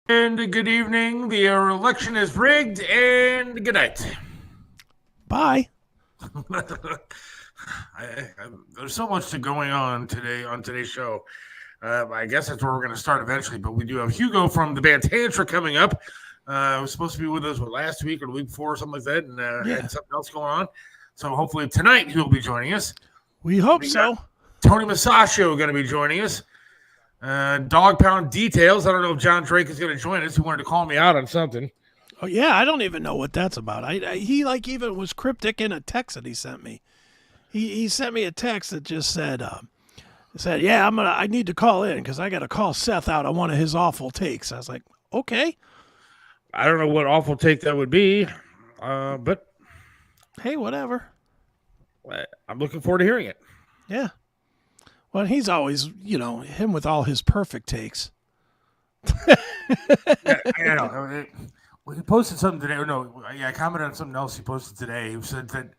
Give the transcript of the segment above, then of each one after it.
And good evening. The election is rigged, and good night. Bye. There's so much to going on today on today's show. I guess that's where we're going to start eventually. But we do have Hugo from the band Tantric coming up. Was supposed to be with us last week or the week before, or something like that, and Yeah. had something else going on. So hopefully tonight he'll be joining us. We hope so. Tony Musachio going to be joining us. Dog Pound Details. I don't know if John Drake is going to join us. He wanted to call me out on something. Oh yeah, I don't even know what that's about. He like even was cryptic in a text that he sent me. He sent me a text that just said yeah I need to call in because I got to call Seth out on one of his awful takes. I was like, okay. I don't know what awful take that would be, but Hey, whatever. I'm looking forward to hearing it. Yeah. Well, he's always him with all his perfect takes. I know. He posted something today. Or no, yeah, I commented on something else he posted today. He said that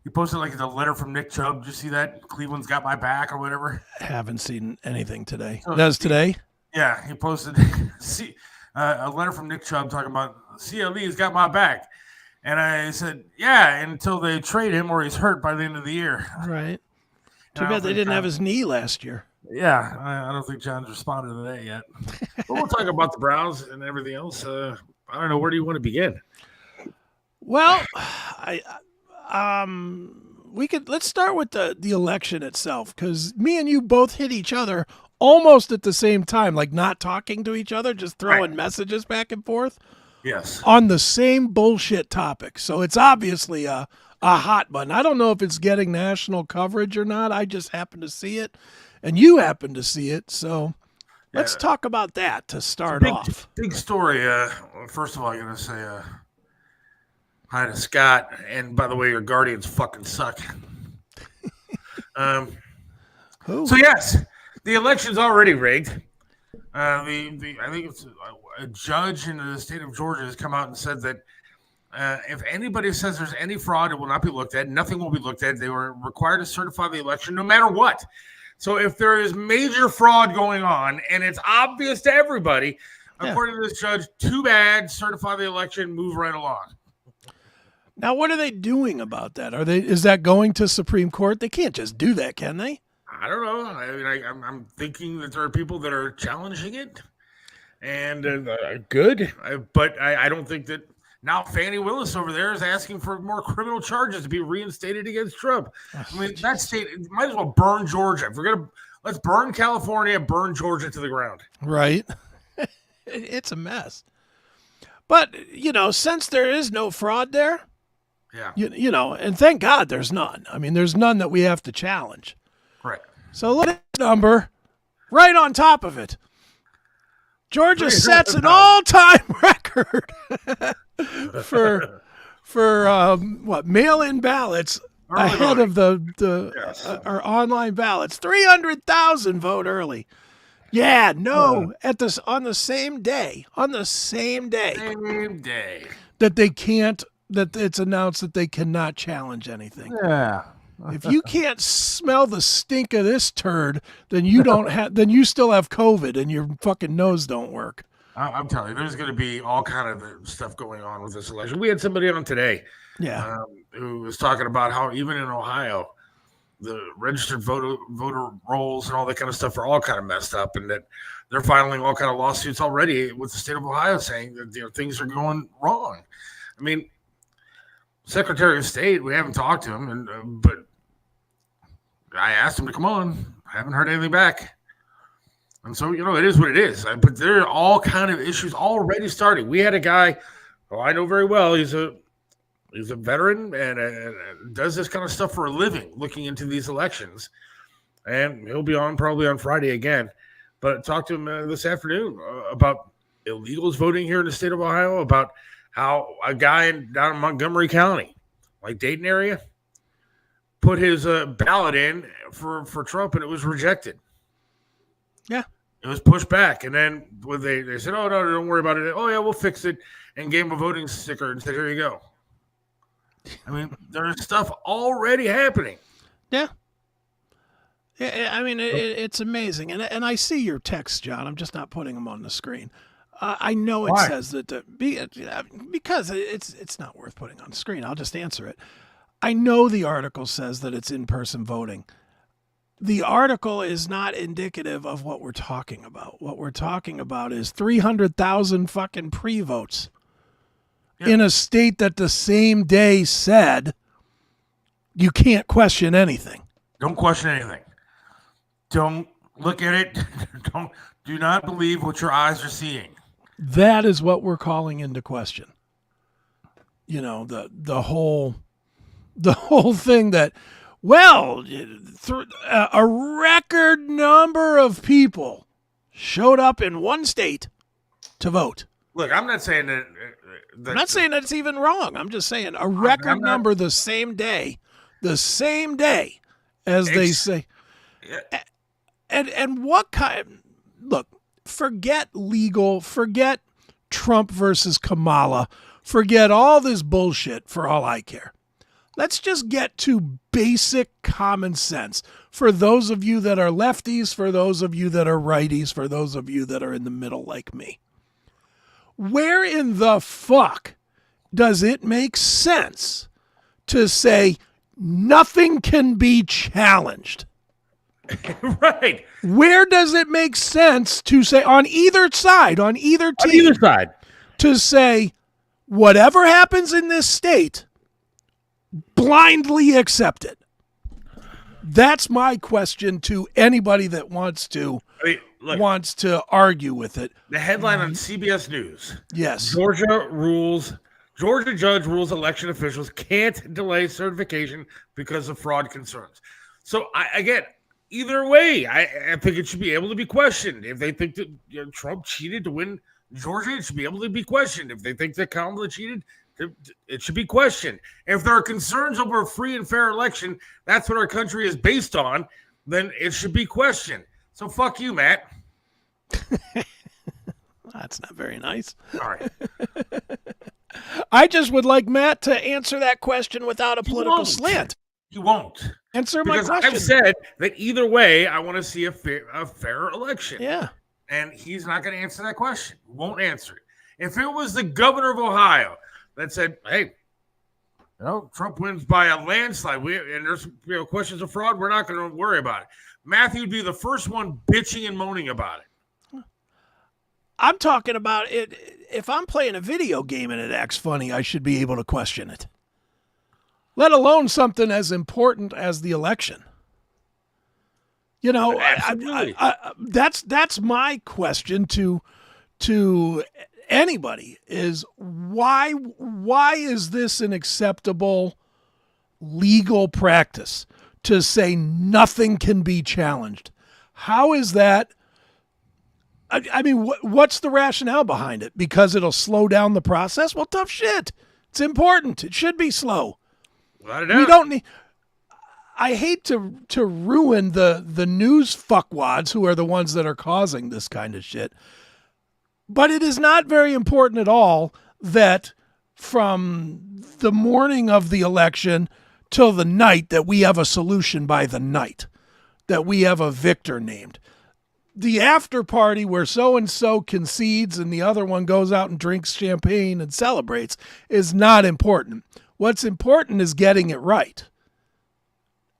he posted like the letter from Nick Chubb. Did you see that? Cleveland's got my back or whatever. Haven't seen anything today. So, That's today. Yeah, he posted a letter from Nick Chubb talking about CLE's got my back. And I said, yeah, until they trade him or he's hurt by the end of the year. Right. Too bad they didn't have his knee last year. Yeah, I don't think John's responded to that yet. But we'll talk about the Browns and everything else. I don't know. Where do you want to begin? Well, let's start with the election itself because me and you both hit each other almost at the same time, like not talking to each other, just throwing messages back and forth. Yes. On the same bullshit topic. So it's obviously a hot button. I don't know if it's getting national coverage or not. I just happen to see it, and you happen to see it. So let's talk about that to start off. Big story. First of all, I'm going to say hi to Scott. And by the way, your Guardians fucking suck. So, yes, the election's already rigged. I think it's a judge in the state of Georgia has come out and said that if anybody says there's any fraud, it will not be looked at. Nothing will be looked at. They were required to certify the election no matter what. So if there is major fraud going on and it's obvious to everybody, according to this judge, too bad, certify the election, move right along. Now, what are they doing about that? Is that going to Supreme Court? They can't just do that, can they? I don't know. I mean, I'm thinking that there are people that are challenging it, and good. But I don't think that now Fannie Willis over there is asking for more criminal charges to be reinstated against Trump. I mean, that state might as well burn Georgia. Let's burn California, burn Georgia to the ground. Right. It's a mess. But, since there is no fraud there, and thank God there's none. I mean, there's none that we have to challenge. Right. So look at the number right on top of it. Georgia sets an all-time record for mail-in ballots ahead of our online ballots. 300,000 vote early. Yeah, no, on the same day that it's announced that they cannot challenge anything. Yeah. If you can't smell the stink of this turd, then you still have COVID and your fucking nose don't work. I'm telling you, there's going to be all kind of stuff going on with this election. We had somebody on today, who was talking about how even in Ohio, the registered voter rolls and all that kind of stuff are all kind of messed up, and that they're filing all kind of lawsuits already with the state of Ohio saying that things are going wrong. I mean, Secretary of State, we haven't talked to him, but I asked him to come on. I haven't heard anything back. And so, it is what it is. But there are all kind of issues already starting. We had a guy who I know very well. He's a veteran and does this kind of stuff for a living, looking into these elections. And he'll be on probably on Friday again. But I talked to him this afternoon about illegals voting here in the state of Ohio, about how a guy down in Montgomery County, like Dayton area, put his ballot in for Trump, and it was rejected. Yeah. It was pushed back. And then when they said, oh, no, don't worry about it. Oh, yeah, we'll fix it. And gave him a voting sticker and said, here you go. I mean, there's stuff already happening. Yeah. I mean, it's amazing. And I see your texts, John. I'm just not putting them on the screen. I know it Why? says that because it's not worth putting on screen. I'll just answer it. I know the article says that it's in-person voting. The article is not indicative of what we're talking about. What we're talking about is 300,000 fucking pre-votes in a state that the same day said you can't question anything. Don't question anything. Don't look at it. Do not believe what your eyes are seeing. That is what we're calling into question. You know, the whole thing that, well, a record number of people showed up in one state to vote. Look, I'm not saying that. I'm not saying that it's even wrong. I'm just saying a record number the same day as they say. And what kind? Look, forget Trump versus Kamala, forget all this bullshit for all I care. Let's just get to basic common sense for those of you that are lefties, for those of you that are righties, for those of you that are in the middle like me. Where in the fuck does it make sense to say nothing can be challenged? Right. Where does it make sense to say on either side, on either team, to say whatever happens in this state, blindly accept it? That's my question to anybody that wants to argue with it. The headline on CBS News. Yes. Georgia judge rules election officials can't delay certification because of fraud concerns. So either way, I think it should be able to be questioned. If they think that Trump cheated to win Georgia, it should be able to be questioned. If they think that Kamala cheated, it should be questioned. If there are concerns over a free and fair election, that's what our country is based on, then it should be questioned. So fuck you, Matt. That's not very nice. All right. I just would like Matt to answer that question without a political slant. You won't. Answer my question. I've said that either way, I want to see a fair election. Yeah. And he's not going to answer that question. Won't answer it. If it was the governor of Ohio that said, hey, Trump wins by a landslide, and there's questions of fraud, we're not going to worry about it. Matthew would be the first one bitching and moaning about it. I'm talking about it. If I'm playing a video game and it acts funny, I should be able to question it. Let alone something as important as the election. That's my question to anybody is why is this an acceptable legal practice to say nothing can be challenged? How is that? I mean, what's the rationale behind it? Because it'll slow down the process? Well, tough shit. It's important. It should be slow. We don't need. I hate to ruin the news fuckwads who are the ones that are causing this kind of shit. But it is not very important at all that from the morning of the election till the night that we have a solution by the night, that we have a victor named. The after party where so-and-so concedes and the other one goes out and drinks champagne and celebrates is not important. What's important is getting it right.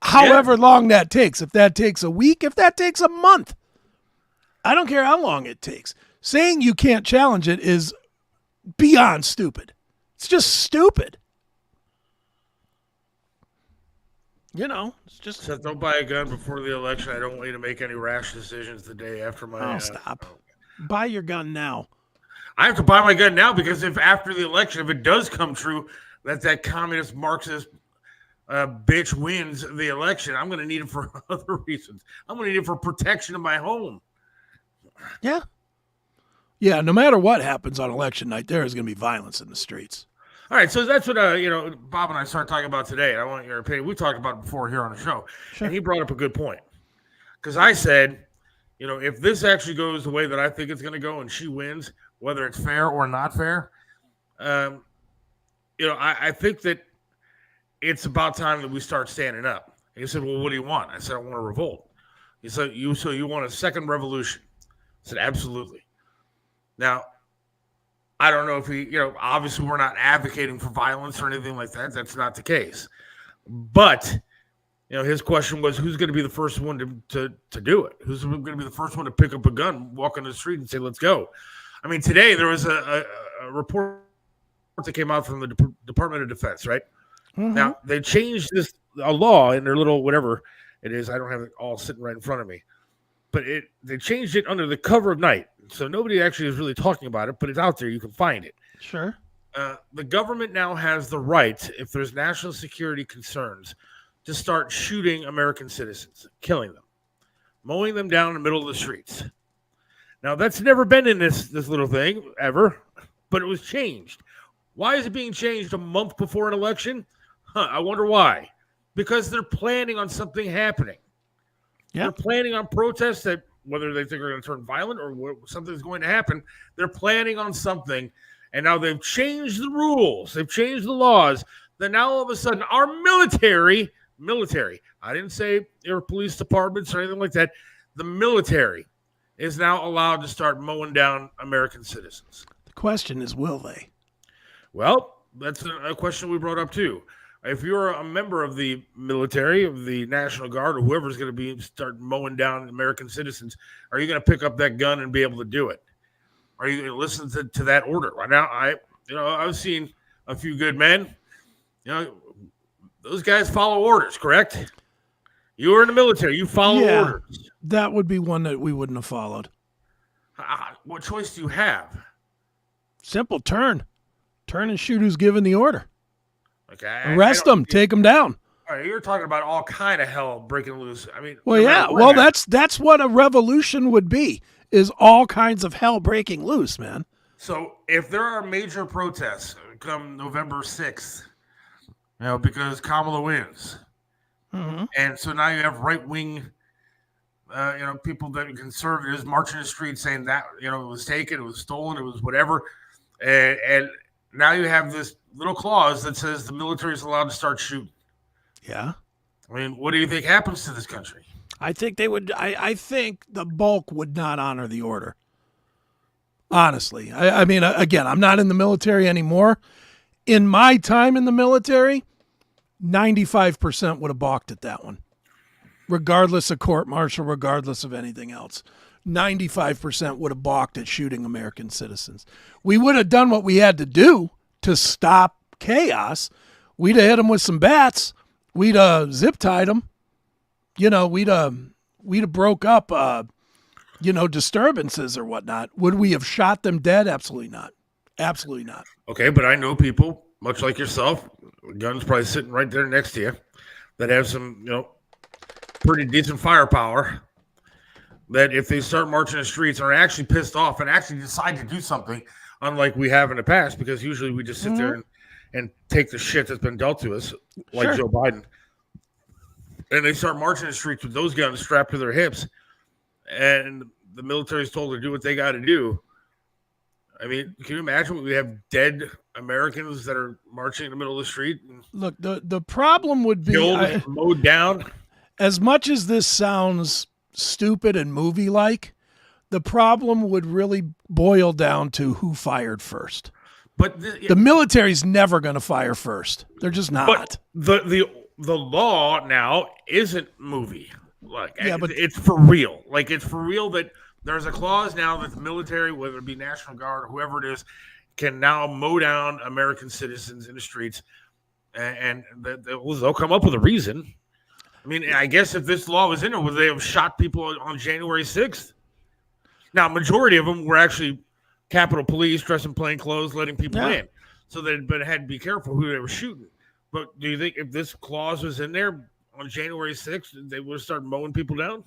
However long that takes. If that takes a week, if that takes a month, I don't care how long it takes. Saying you can't challenge it is beyond stupid. It's just stupid. It's just... Seth, don't buy a gun before the election. I don't want you to make any rash decisions the day after my... Oh, stop. Buy your gun now. I have to buy my gun now because if after the election, if it does come true that communist Marxist bitch wins the election, I'm going to need it for other reasons. I'm going to need it for protection of my home. Yeah. Yeah, no matter what happens on election night, there is going to be violence in the streets. All right, so that's what Bob and I started talking about today, and I want your opinion. We talked about it before here on the show, and he brought up a good point. Because I said, if this actually goes the way that I think it's going to go and she wins, whether it's fair or not fair, I think that it's about time that we start standing up. And he said, well, what do you want? I said, I want a revolt. He said, you want a second revolution? I said, absolutely. Now, I don't know if obviously we're not advocating for violence or anything like that. That's not the case. But, his question was, who's going to be the first one to do it? Who's going to be the first one to pick up a gun, walk on the street and say, let's go? I mean, today there was a report that came out from the Department of Defense, right? Mm-hmm. Now, they changed a law in their little whatever it is. I don't have it all sitting right in front of me. But they changed it under the cover of night. So nobody actually is really talking about it, but it's out there. You can find it. Sure. The government now has the right, if there's national security concerns, to start shooting American citizens, killing them, mowing them down in the middle of the streets. Now, that's never been in this little thing ever, but it was changed. Why is it being changed a month before an election? I wonder why. Because they're planning on something happening. Yep. They're planning on protests that, whether they think are going to turn violent or something's going to happen, they're planning on something. And now they've changed the rules. They've changed the laws. Then now all of a sudden our military, I didn't say there were police departments or anything like that. The military is now allowed to start mowing down American citizens. The question is, will they? Well, that's a question we brought up too. If you're a member of the military, of the National Guard, or whoever's going to start mowing down American citizens, are you going to pick up that gun and be able to do it? Are you going to listen to that order? Right now, I've seen a few good men. Those guys follow orders, correct? You were in the military. You follow orders. That would be one that we wouldn't have followed. What choice do you have? Simple. Turn and shoot who's given the order. Okay. Arrest them. Take them down. All right, you're talking about all kind of hell breaking loose. I mean, well, yeah. Well, that's what a revolution would be, is all kinds of hell breaking loose, man. So if there are major protests come November 6th, because Kamala wins, mm-hmm. and so now you have right-wing, people that are conservatives marching the street saying that, it was taken, it was stolen, it was whatever, and now you have this little clause that says the military is allowed to start shooting. Yeah. I mean, what do you think happens to this country? I think they would. I think the bulk would not honor the order. Honestly. I mean, again, I'm not in the military anymore. In my time in the military, 95% would have balked at that one. Regardless of court-martial, regardless of anything else. 95% would have balked at shooting American citizens. We would have done what we had to do to stop chaos. We'd have hit them with some bats. We'd have zip-tied them. We'd have broke up, disturbances or whatnot. Would we have shot them dead? Absolutely not. Absolutely not. Okay, but I know people, much like yourself, guns probably sitting right there next to you, that have some, pretty decent firepower, that if they start marching the streets are actually pissed off and actually decide to do something, unlike we have in the past, because usually we just sit mm-hmm. there and take the shit that's been dealt to us, like sure. Joe Biden. And they start marching the streets with those guns strapped to their hips, and the military is told to do what they got to do. I mean, can you imagine we have dead Americans that are marching in the middle of the street? Look, the problem would be killed, mowed down. As much as this sounds stupid and movie-like, the problem would really boil down to who fired first. But the military's never going to fire first. They're just not. But the law now isn't movie. Like, yeah, but it's for real. Like, it's for real that there's a clause now that the military, whether it be National Guard or whoever it is, can now mow down American citizens in the streets, and they'll come up with a reason. I mean, I guess if this law was in there, would they have shot people on January 6th? Now, majority of them were actually Capitol Police dressed in plain clothes, letting people in. So they had to be careful who they were shooting. But do you think if this clause was in there on January 6th, they would have started mowing people down?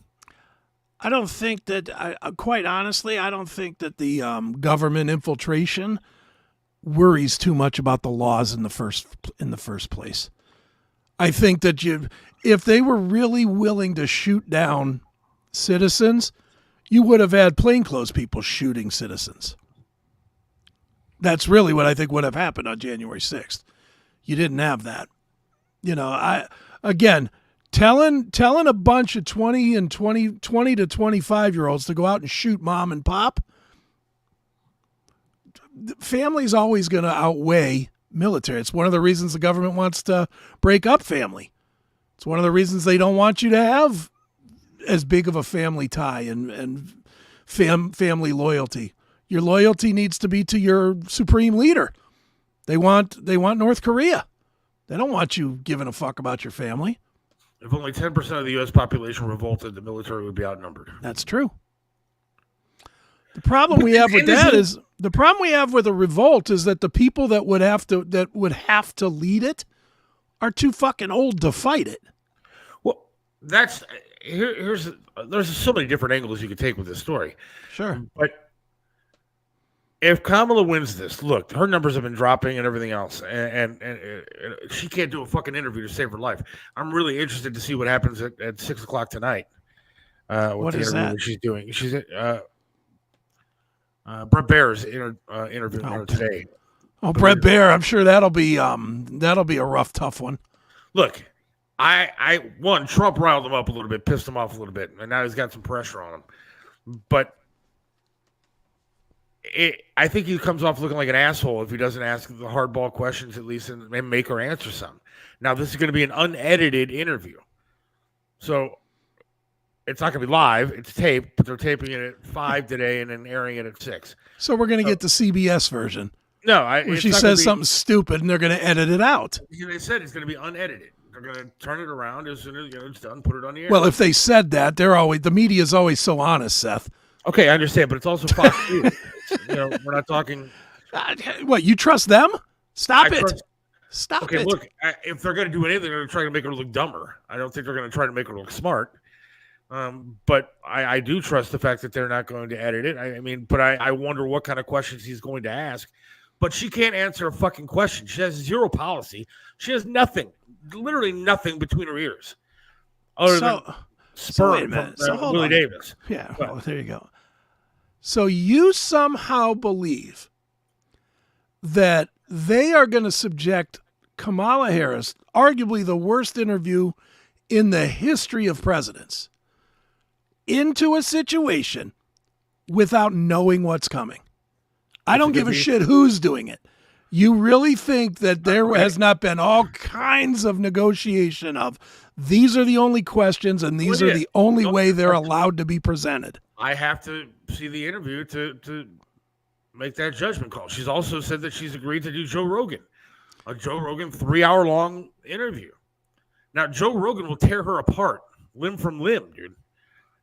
I don't think that, quite honestly, I don't think that the government infiltration worries too much about the laws in the first place. I think that if they were really willing to shoot down citizens, you would have had plainclothes people shooting citizens. That's really what I think would have happened on January 6th. You didn't have that. Telling a bunch of 20 to 25-year-olds to go out and shoot mom and pop, family's always going to outweigh military. It's one of the reasons the government wants to break up family. It's one of the reasons they don't want you to have as big of a family tie and family loyalty. Your loyalty needs to be to your supreme leader. They want North Korea. They don't want you giving a fuck about your family. If only 10% of the U.S. population revolted, the military would be outnumbered. That's true. The problem we have with that is the problem we have with a revolt is that the people that would have to lead it are too fucking old to fight it. Well, there's so many different angles you could take with this story. Sure, but if Kamala wins this, look, her numbers have been dropping and everything else, and she can't do a fucking interview to save her life. I'm really interested to see what happens at 6:00 tonight. What is that? She's doing. She's Brett Baer's interviewing her today. Oh, Brett Baer! I'm sure that'll be a rough, tough one. Look, Trump riled him up a little bit, pissed him off a little bit, and now he's got some pressure on him. But I think he comes off looking like an asshole if he doesn't ask the hardball questions at least and make her answer some. Now, this is going to be an unedited interview, so it's not going to be live. It's taped, but they're taping it at 5 today and then airing it at 6. So we're going to get the CBS version. No, where she says something stupid and they're going to edit it out. They said it's going to be unedited. They're going to turn it around as soon as it's done, put it on the air. Well, if they said that, the media is always so honest, Seth. Okay, I understand, but it's also Fox News. We're not talking. What, you trust them? Stop it. Stop it. Okay, look, if they're going to do anything, they're going to try to make her look dumber. I don't think they're going to try to make her look smart. But I do trust the fact that they're not going to edit it. But I wonder what kind of questions he's going to ask. But she can't answer a fucking question. She has zero policy. She has nothing, literally nothing between her ears, other than sperm from Willie Davis. Yeah, well, there you go. So you somehow believe that they are going to subject Kamala Harris, arguably the worst interview in the history of presidents, into a situation without knowing what's coming. I don't give a shit who's doing it. You really think that there has not been all kinds of negotiation of these are the only questions and these are the only way they're allowed to be presented? I have to see the interview to make that judgment call. She's also said that she's agreed to do Joe Rogan, a Joe Rogan 3-hour-long interview. Now, Joe Rogan will tear her apart, limb from limb, dude.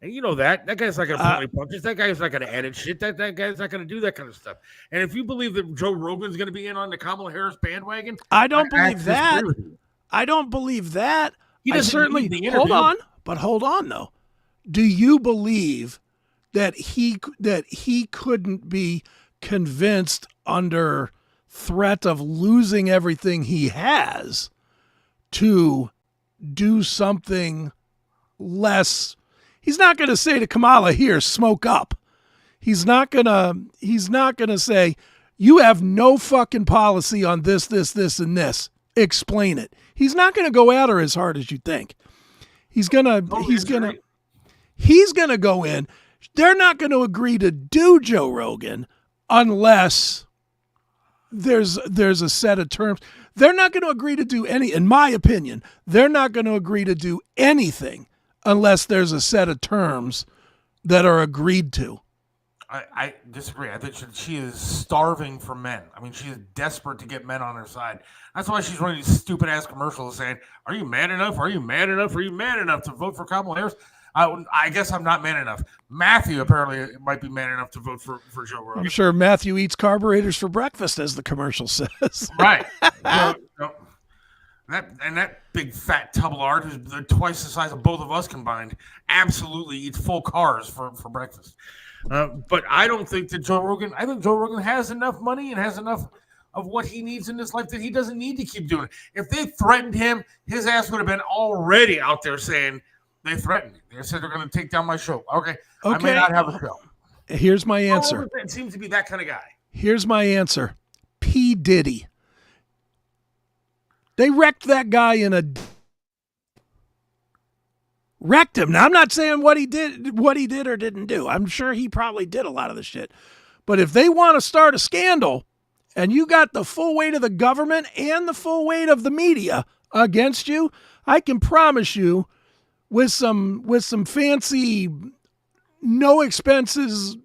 And you know that guy's not going to pull any punches. That guy's not going to edit shit. That guy's not going to do that kind of stuff. And if you believe that Joe Rogan's going to be in on the Kamala Harris bandwagon, I don't believe that. I don't believe that. I certainly hold on though. Do you believe that he couldn't be convinced under threat of losing everything he has to do something less? He's not going to say to Kamala, here, smoke up. He's not going to say, you have no fucking policy on this, and this. Explain it. He's not going to go at her as hard as you think. He's going to go in. They're not going to agree to do Joe Rogan unless there's a set of terms. They're not going to agree to do in my opinion, they're not going to agree to do anything unless there's a set of terms that are agreed to. I disagree. I think she is starving for men. I mean, she is desperate to get men on her side. That's why she's running these stupid-ass commercials saying, are you man enough? Are you man enough? Are you man enough to vote for Kamala Harris? I guess I'm not man enough. Matthew apparently might be man enough to vote for Joe Rogan. I'm sure Matthew eats carburetors for breakfast, as the commercial says. Right. That big fat tubblard, who's twice the size of both of us combined, absolutely eats full cars for breakfast. But I don't think that I think Joe Rogan has enough money and has enough of what he needs in this life that he doesn't need to keep doing it. If they threatened him, his ass would have been already out there saying, they threatened me. They said they're going to take down my show. Okay. I may not have a show. Here's my answer. It seems to be that kind of guy. Here's my answer. P. Diddy. They wrecked that guy wrecked him. Now, I'm not saying what he did or didn't do. I'm sure he probably did a lot of the shit. But if they want to start a scandal and you got the full weight of the government and the full weight of the media against you, I can promise you with some fancy, no expenses,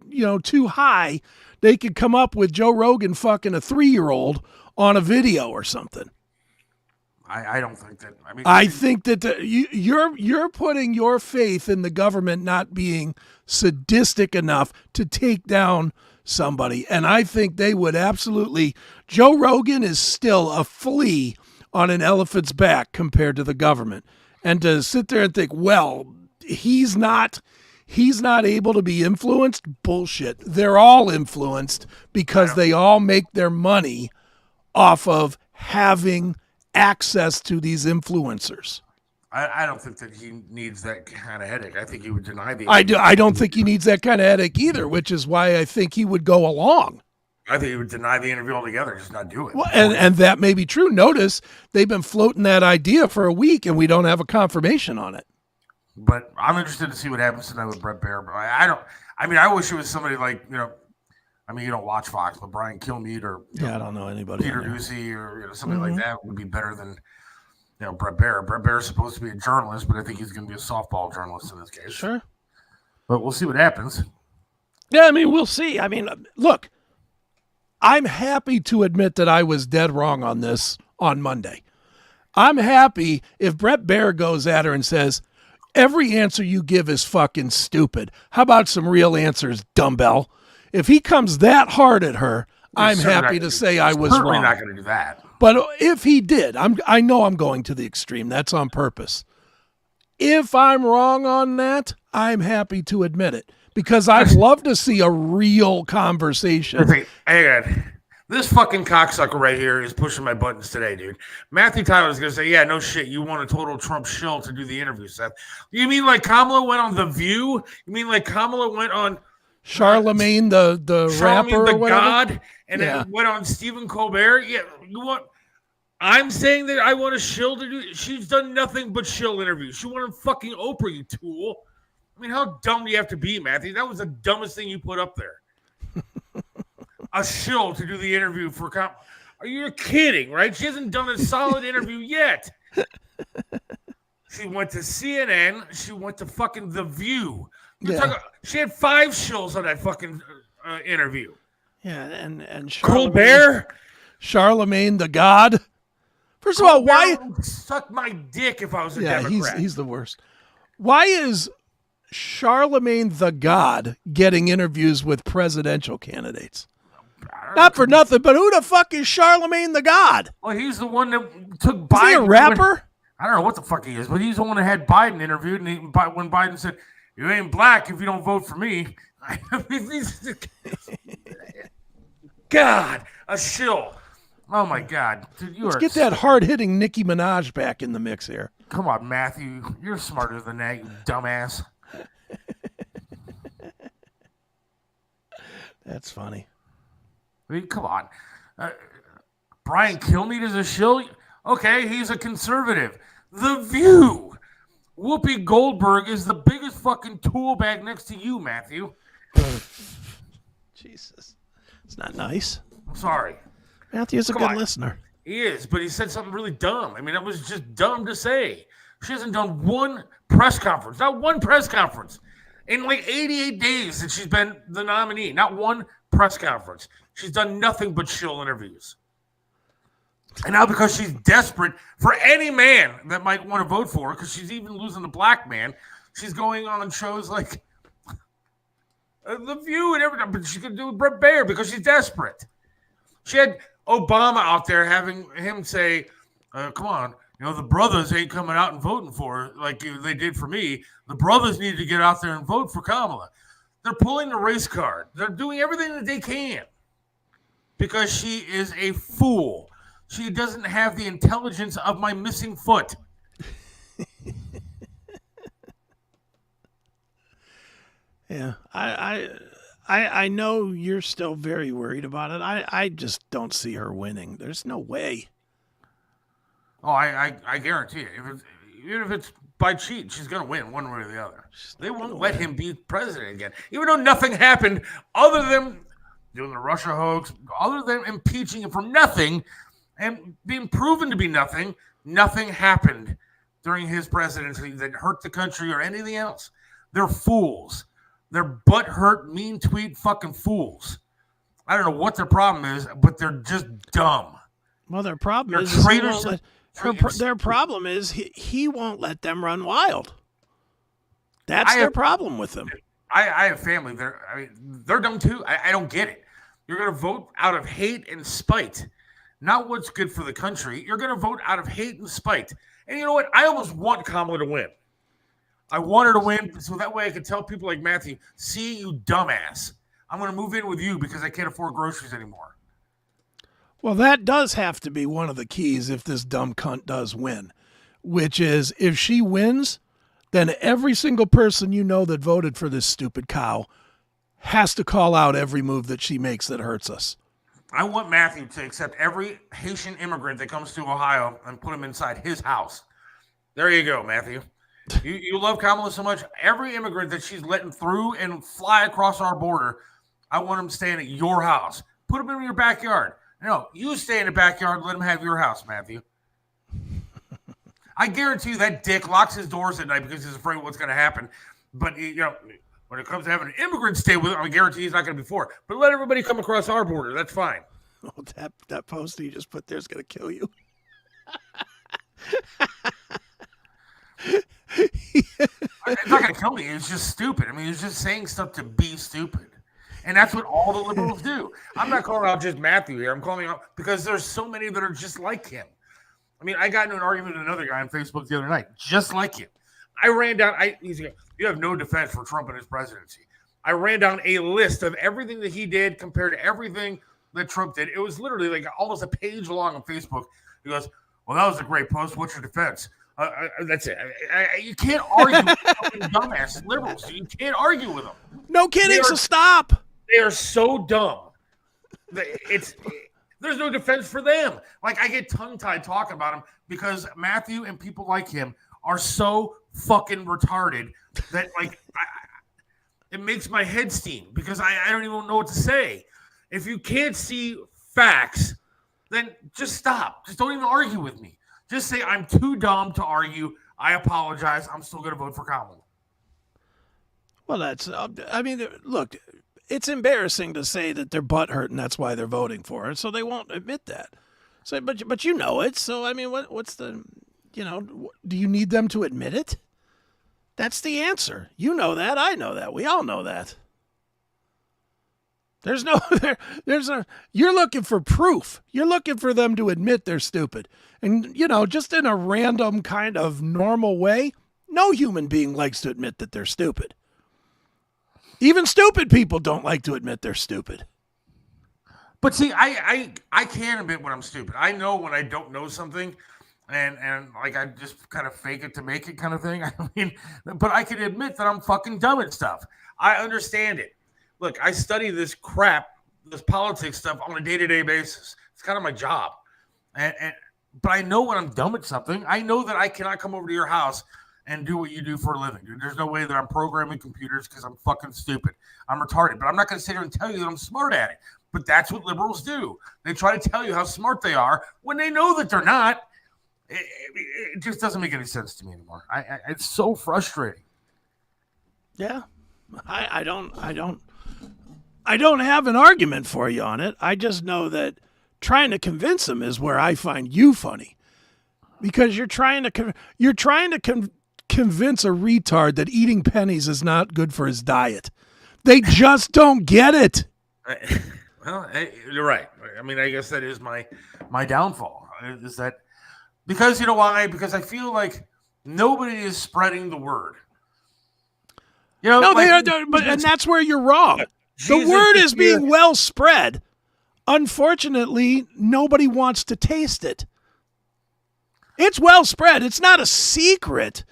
too high, they could come up with Joe Rogan fucking a 3-year-old on a video or something. I don't think that. I think that you're putting your faith in the government not being sadistic enough to take down somebody, and I think they would absolutely. Joe Rogan is still a flea on an elephant's back compared to the government, and to sit there and think, well, he's not able to be influenced. Bullshit. They're all influenced because they all make their money off of having access to these influencers. I don't think that he needs that kind of headache. I think he would deny the. I don't think he needs that kind of headache either, which is why I think he would go along. I think he would deny the interview altogether, just not do it. Well, and that may be true. Notice they've been floating that idea for a week, and we don't have a confirmation on it. But I'm interested to see what happens tonight with Bret Baier. But I wish it was somebody like, you don't watch Fox, but Brian Kilmeade or I don't know anybody. Peter Ducey or somebody like that would be better than Bret Baier. Bret Baier is supposed to be a journalist, but I think he's going to be a softball journalist in this case. Sure. But we'll see what happens. Yeah, we'll see. Look, I'm happy to admit that I was dead wrong on this on Monday. I'm happy if Bret Baier goes at her and says, every answer you give is fucking stupid. How about some real answers, dumbbell? If he comes that hard at her, I'm happy to say I was wrong. Not going to do that. But if he did, I know I'm going to the extreme. That's on purpose. If I'm wrong on that, I'm happy to admit it because I'd love to see a real conversation. Hang on. This fucking cocksucker right here is pushing my buttons today, dude. Matthew Tyler's going to say, yeah, no shit, you want a total Trump shill to do the interview, Seth. You mean like Kamala went on The View? You mean like Kamala went on Charlemagne the rapper the or whatever? God, and then went on Stephen Colbert? Yeah, you want... I'm saying that I want a shill to do... She's done nothing but shill interviews. She wanted fucking Oprah, you tool. How dumb do you have to be, Matthew? That was the dumbest thing you put up there. A shill to do the interview for... Are you kidding, right? She hasn't done a solid interview yet. She went to CNN. She went to fucking The View. She had 5 shills on that fucking interview. Yeah, and Charlemagne the God. First of all, why suck my dick if I was a Democrat? He's the worst. Why is Charlemagne the God getting interviews with presidential candidates? Not for nothing, but who the fuck is Charlemagne the God? Well, he's the one that took Biden. Is he a rapper? I don't know what the fuck he is, but he's the one that had Biden interviewed, and when Biden said, "You ain't black if you don't vote for me." God, a shill. Oh my God, dude, Let's get that hard-hitting Nicki Minaj back in the mix here. Come on, Matthew, you're smarter than that, you dumbass. That's funny. Come on, Brian Kilmeade is a shill. Okay, he's a conservative. The View. Whoopi Goldberg is the biggest fucking tool bag next to you, Matthew. Jesus. It's not nice. I'm sorry. Matthew's a good listener. He is, but he said something really dumb. That was just dumb to say. She hasn't done one press conference. Not one press conference. In like 88 days that she's been the nominee. Not one press conference. She's done nothing but shill interviews. And now because she's desperate for any man that might want to vote for her, because she's even losing a black man, she's going on shows like The View and everything. But she could do with Bret Baier because she's desperate. She had Obama out there having him say, come on, the brothers ain't coming out and voting for her like they did for me. The brothers need to get out there and vote for Kamala. They're pulling the race card. They're doing everything that they can because she is a fool. She doesn't have the intelligence of my missing foot. Yeah, I know you're still very worried about it. I just don't see her winning. There's no way. Oh, I guarantee it. Even if it's by cheat, she's going to win one way or the other. They won't let him be president again. Even though nothing happened other than doing the Russia hoax, other than impeaching him for nothing and being proven to be nothing. Nothing happened during his presidency that hurt the country or anything else. They're fools. They're butthurt, mean tweet fucking fools. I don't know what their problem is, but they're just dumb. Well, their problem is their problem is he won't let them run wild. That's their problem with them. I have family. They're dumb too. I don't get it. You're going to vote out of hate and spite, not what's good for the country. You're going to vote out of hate and spite. And you know what? I almost want Kamala to win. I want her to win so that way I can tell people like Matthew, see, you dumbass, I'm going to move in with you because I can't afford groceries anymore. Well, that does have to be one of the keys if this dumb cunt does win, which is if she wins, then every single person you know that voted for this stupid cow has to call out every move that she makes that hurts us. I want Matthew to accept every Haitian immigrant that comes to Ohio and put him inside his house. There you go, Matthew. You love Kamala so much. Every immigrant that she's letting through and fly across our border, I want him staying at your house. Put him in your backyard. No, you stay in the backyard. Let him have your house, Matthew. I guarantee you that dick locks his doors at night because he's afraid of what's going to happen. But, when it comes to having an immigrant stay with him, I guarantee he's not going to be for it. But let everybody come across our border. That's fine. Oh, that post you just put there is going to kill you. It's not going to kill me. It's just stupid. I mean, he's just saying stuff to be stupid. And that's what all the liberals do. I'm not calling out just Matthew here. I'm calling out because there's so many that are just like him. I mean, I got into an argument with another guy on Facebook the other night, just like him. I ran down, you have no defense for Trump and his presidency. I ran down a list of everything that he did compared to everything that Trump did. It was literally like almost a page long on Facebook. He goes, well, that was a great post. What's your defense? That's it. You can't argue with fucking dumbass liberals. You can't argue with them. No kidding, so stop. They are so dumb. There's no defense for them. Like, I get tongue-tied talking about him because Matthew and people like him are so fucking retarded that, like, it makes my head steam because I don't even know what to say. If you can't see facts, then just stop. Just don't even argue with me. Just say, I'm too dumb to argue. I apologize. I'm still going to vote for Kamala. Well, look, it's embarrassing to say that they're butthurt and that's why they're voting for it. So they won't admit that. So, but you know it. So, I mean, what's the, do you need them to admit it? That's the answer. You know that. I know that. We all know that. You're looking for proof. You're looking for them to admit they're stupid. And, just in a random kind of normal way, no human being likes to admit that they're stupid. Even stupid people don't like to admit they're stupid. But see, I can admit when I'm stupid. I know when I don't know something and like I just kind of fake it to make it kind of thing. I mean, but I can admit that I'm fucking dumb at stuff. I understand it. Look, I study this crap, this politics stuff on a day-to-day basis. It's kind of my job. But I know when I'm dumb at something. I know that I cannot come over to your house and do what you do for a living, dude. There's no way that I'm programming computers because I'm fucking stupid. I'm retarded. But I'm not going to sit here and tell you that I'm smart at it. But that's what liberals do. They try to tell you how smart they are when they know that they're not. It just doesn't make any sense to me anymore. It's so frustrating. Yeah. I don't have an argument for you on it. I just know that trying to convince them is where I find you funny, because you're trying to convince a retard that eating pennies is not good for his diet. They just don't get it. Well, you're right. I mean, I guess that is my downfall. Is that because you know why? Because I feel like nobody is spreading the word. No, like, they are, and that's where you're wrong. The word is being well spread. Unfortunately, nobody wants to taste it. It's well spread. It's not a secret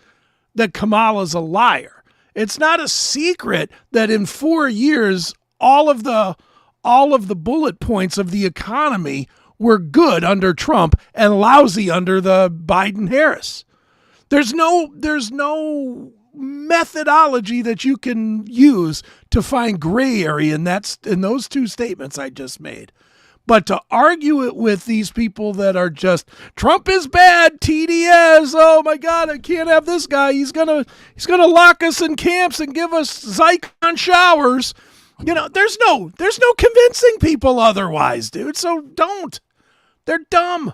that Kamala's a liar. It's not a secret that in 4 years, all of the bullet points of the economy were good under Trump and lousy under the Biden-Harris. There's no methodology that you can use to find gray area in those two statements I just made. But to argue it with these people that are just, Trump is bad, TDS, oh my God, I can't have this guy. He's gonna lock us in camps and give us Zyklon showers. There's no convincing people otherwise, dude. So don't. They're dumb.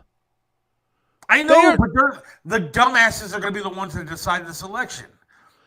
I know, but the dumbasses are going to be the ones that decide this election.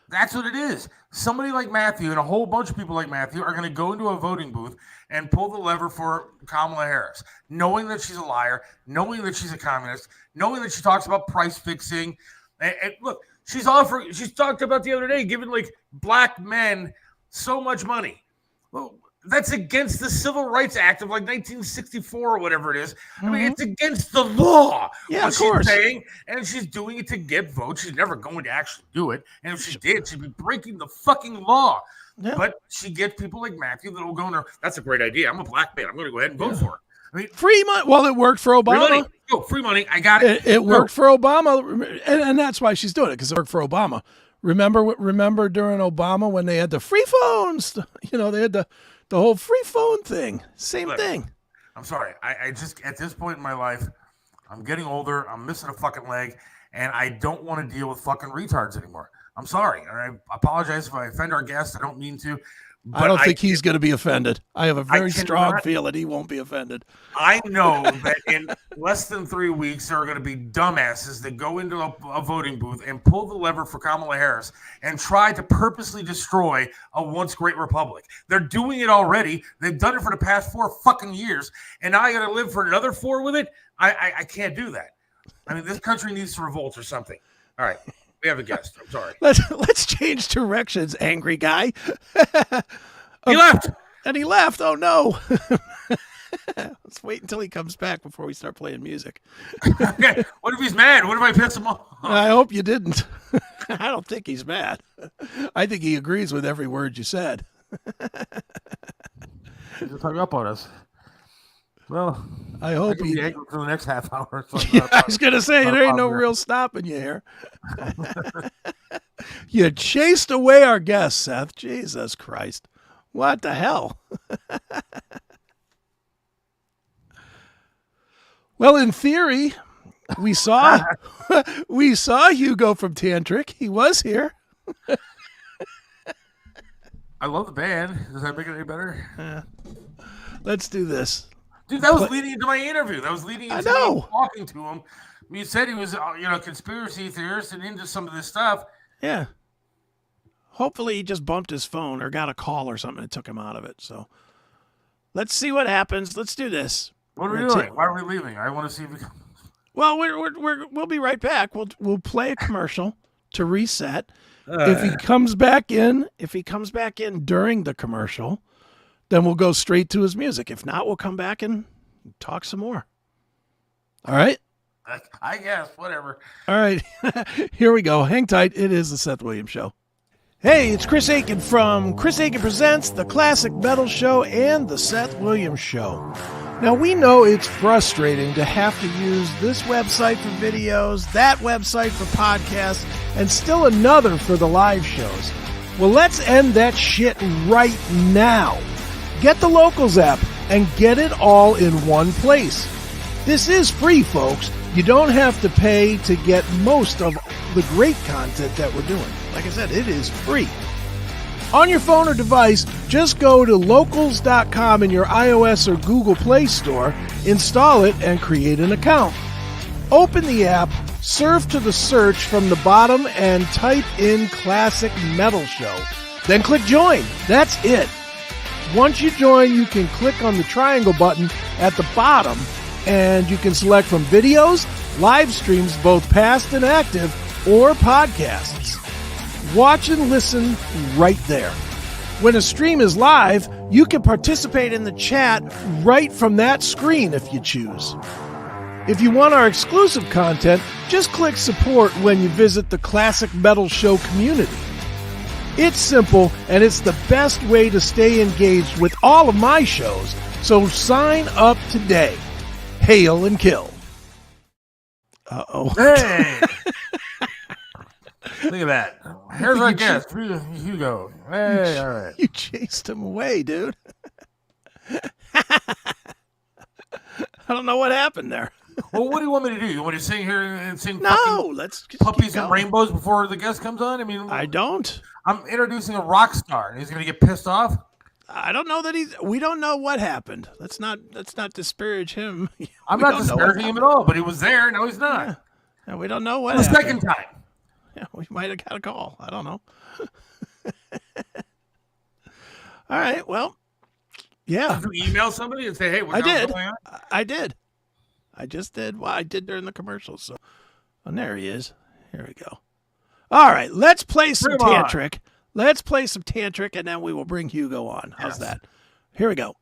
That's what it is. Somebody like Matthew and a whole bunch of people like Matthew are going to go into a voting booth and pull the lever for Kamala Harris, knowing that she's a liar, knowing that she's a communist, knowing that she talks about price fixing. And look, she's talked about the other day giving like black men so much money. Well, that's against the Civil Rights Act of like 1964 or whatever it is. I mean, it's against the law. Yeah, of course. She's saying, and she's doing it to get votes. She's never going to actually do it. And if she did, she'd be breaking the fucking law. Yeah. But she gets people like Matthew that will go in there. That's a great idea. I'm a black man. I'm going to go ahead and vote for her. I mean, free money. Well, it worked for Obama. Free money. I got it. It worked for Obama, and that's why she's doing it, because it worked for Obama. Remember during Obama when they had the free phones? They had the whole free phone thing. Same thing. I'm sorry. I just, at this point in my life, I'm getting older. I'm missing a fucking leg, and I don't want to deal with fucking retards anymore. I'm sorry. I apologize if I offend our guest. I don't mean to. I don't think he's going to be offended. I have a very strong feeling he won't be offended. I know that in less than 3 weeks, there are going to be dumbasses that go into a voting booth and pull the lever for Kamala Harris and try to purposely destroy a once great republic. They're doing it already. They've done it for the past 4 fucking years. And now I got to live for another 4 with it. I can't do that. I mean, this country needs to revolt or something. All right. We have a guest. I'm sorry. Let's change directions, angry guy. He left. And he left. Oh, no. Let's wait until he comes back before we start playing music. Okay. What if he's mad? What if I piss him off? I hope you didn't. I don't think he's mad. I think he agrees with every word you said. He just hung up on us. Well, I hope he for the next half hour. I was gonna say there ain't no real stopping you here. You chased away our guest, Seth. Jesus Christ! What the hell? Well, in theory, we saw Hugo from Tantric. He was here. I love the band. Does that make it any better? Let's do this. Dude, that was leading into my interview. That was leading into me talking to him. You said he was, conspiracy theorist and into some of this stuff. Yeah. Hopefully he just bumped his phone or got a call or something that took him out of it. So let's see what happens. Let's do this. What are we doing? Why are we leaving? I want to see if we can. Well, we'll be right back. We'll play a commercial to reset. If he comes back in during the commercial, then we'll go straight to his music. If not, we'll come back and talk some more. All right? I guess, whatever. All right. Here we go. Hang tight. It is the Seth Williams Show. Hey, it's Chris Akin from Chris Akin Presents, The Classic Metal Show, and The Seth Williams Show. Now, we know it's frustrating to have to use this website for videos, that website for podcasts, and still another for the live shows. Well, let's end that shit right now. Get the Locals app and get it all in one place. This is free, folks. You don't have to pay to get most of the great content that we're doing. Like I said, it is free. On your phone or device, just go to locals.com in your iOS or Google Play Store, install it, and create an account. Open the app, surf to the search from the bottom, and type in Classic Metal Show. Then click Join. That's it. Once you join, you can click on the triangle button at the bottom, and you can select from videos, live streams, both past and active, or podcasts. Watch and listen right there. When a stream is live, you can participate in the chat right from that screen if you choose. If you want our exclusive content, just click support when you visit the Classic Metal Show community. It's simple, and it's the best way to stay engaged with all of my shows, so sign up today. Hail and kill. Uh-oh. Hey! Look at that. Here's our guest, Hugo. Hey, all right. You chased him away, dude. I don't know what happened there. Well, what do you want me to do? You want me to sing here and sing let's just Puppies and Rainbows before the guest comes on? I mean, I don't. I'm introducing a rock star, and he's going to get pissed off. I don't know that we don't know what happened. Let's not disparage him. I'm not disparaging him at all, but he was there. No, he's not. Yeah, we don't know what the happened. Second time. Yeah, we might have got a call. I don't know. All right, well, yeah. Did you email somebody and say, hey, what's going on? I did. I just did. Well, I did during the commercials. So, there he is. Here we go. All right, let's play some Tantric. Let's play some Tantric, and then we will bring Hugo on. How's that? Here we go.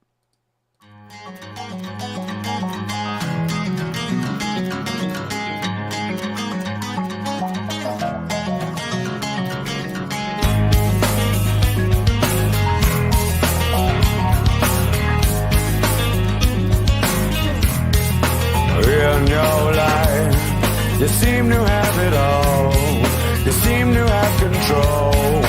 In your life, you seem to have it all. You seem to have control,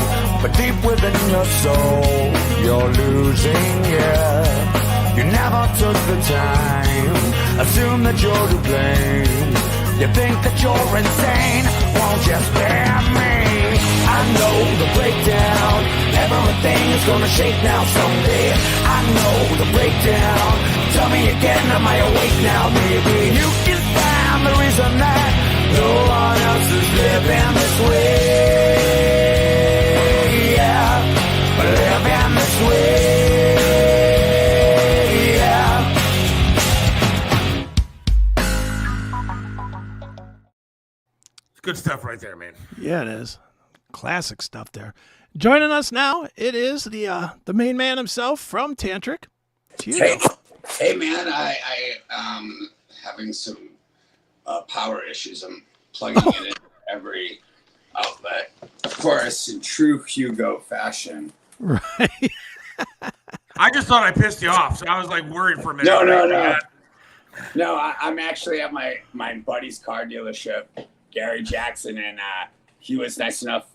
but deep within your soul, you're losing, yeah. You never took the time, assume that you're to blame. You think that you're insane, won't you spare me? I know the breakdown, everything is gonna shake now someday. I know the breakdown, tell me again, am I awake now, baby? You can find the reason that no one else is living this way, yeah. Living this way, yeah. It's good stuff right there, man. Yeah, it is. Classic stuff there. Joining us now, it is the main man himself from Tantric. Hey man, I having some power issues. I'm plugging it in every outlet, of course, in true Hugo fashion. Right. I just thought I pissed you off, so I was like worried for a minute. No, I'm actually at my buddy's car dealership, Gary Jackson, and he was nice enough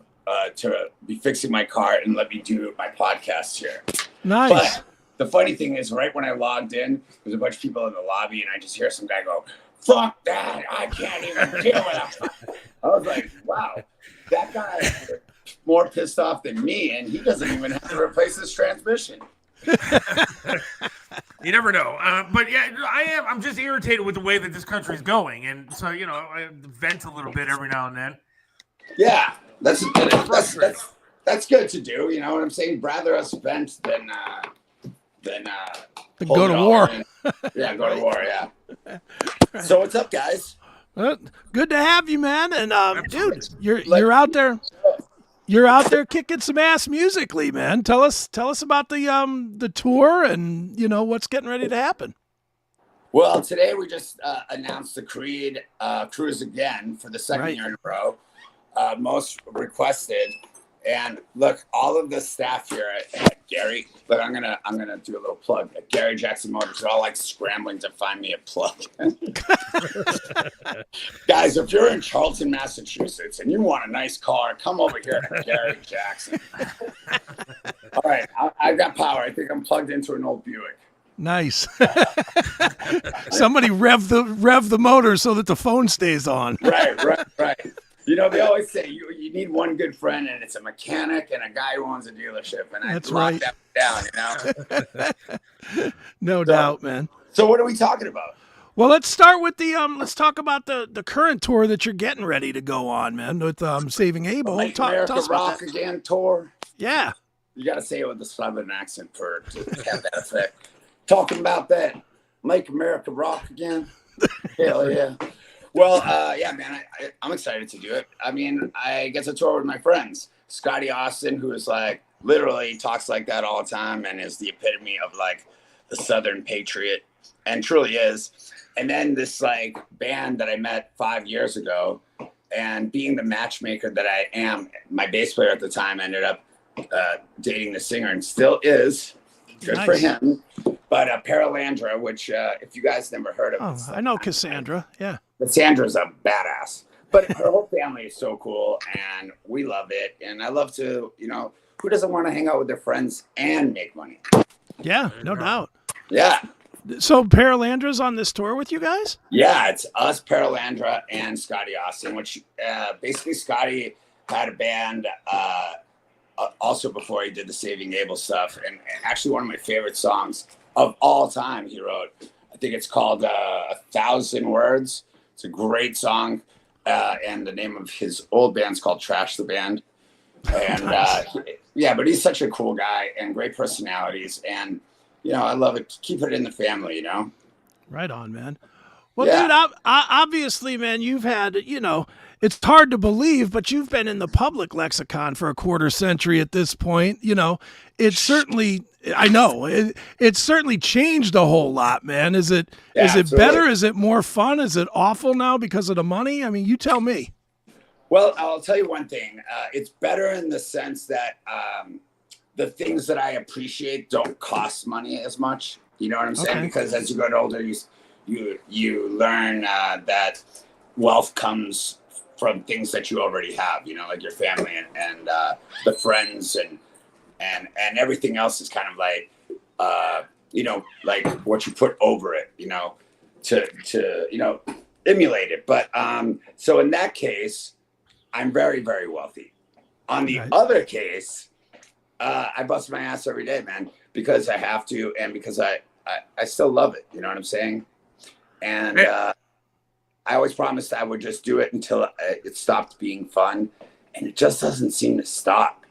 to be fixing my car and let me do my podcast here. Nice. But the funny thing is, right when I logged in, there's a bunch of people in the lobby, and I just hear some guy go, "Fuck that! I can't even deal with it." I was like, "Wow, that guy is more pissed off than me, and he doesn't even have to replace his transmission." You never know, but yeah, I'm just irritated with the way that this country's going, and so I vent a little bit every now and then. Yeah, that's good to do. You know what I'm saying? Rather us vent than go to war. Yeah, go to war. Yeah. So what's up, guys? Good to have you, man. And dude, you're out there. You're out there kicking some ass musically, man. Tell us about the tour and what's getting ready to happen. Well, today we just announced the Creed cruise again for the second year in a row. Most requested. And look, all of the staff here at Gary, look, I'm gonna do a little plug. At Gary Jackson Motors, they're all like scrambling to find me a plug. Guys, if you're in Charlton, Massachusetts, and you want a nice car, come over here to Gary Jackson. All right, I got power. I think I'm plugged into an old Buick. Nice. Somebody rev the motor so that the phone stays on. Right. They always say you need one good friend, and it's a mechanic and a guy who owns a dealership, and I lock that down, No doubt, man. So what are we talking about? Well, let's start with let's talk about the current tour that you're getting ready to go on, man, with Saving Abel. Make America Rock Again tour. Yeah. You got to say it with a Southern accent to have that effect. Talking about that, Make America Rock Again. Hell yeah. Well, yeah, man, I'm excited to do it. I mean, I get to tour with my friends. Scotty Austin, who is like, literally talks like that all the time and is the epitome of like the Southern patriot, and truly is. And then this like band that I met 5 years ago, and being the matchmaker that I am, my bass player at the time ended up dating the singer and still is. Good for him. But Paralandra, which if you guys never heard of, I know Cassandra. Yeah. Cassandra's a badass. But her whole family is so cool, and we love it. And I love to, who doesn't want to hang out with their friends and make money? Yeah, no doubt. Yeah. So Paralandra's on this tour with you guys? Yeah, it's us, Paralandra, and Scotty Austin, which basically Scotty had a band also before he did the Saving Abel stuff. And actually one of my favorite songs of all time he wrote. I think it's called 1,000 Words. It's a great song. And the name of his old band's called Trash the Band. And but he's such a cool guy and great personalities. And, I love it. Keep it in the family, Right on, man. Well, dude, obviously, man, you've had, it's hard to believe, but you've been in the public lexicon for a quarter century at this point. It's certainly, I know, it's certainly changed a whole lot, man. Is it better? Is it more fun? Is it awful now because of the money? I mean, you tell me. Well, I'll tell you one thing. It's better in the sense that the things that I appreciate don't cost money as much. You know what I'm saying? Okay. Because as you get older, you learn that wealth comes from things that you already have, like your family and the friends and everything else is kind of like, like what you put over it, to emulate it. But so in that case, I'm very, very wealthy. On the other case, I bust my ass every day, man, because I have to and because I still love it. You know what I'm saying? And I always promised I would just do it until it stopped being fun, and it just doesn't seem to stop.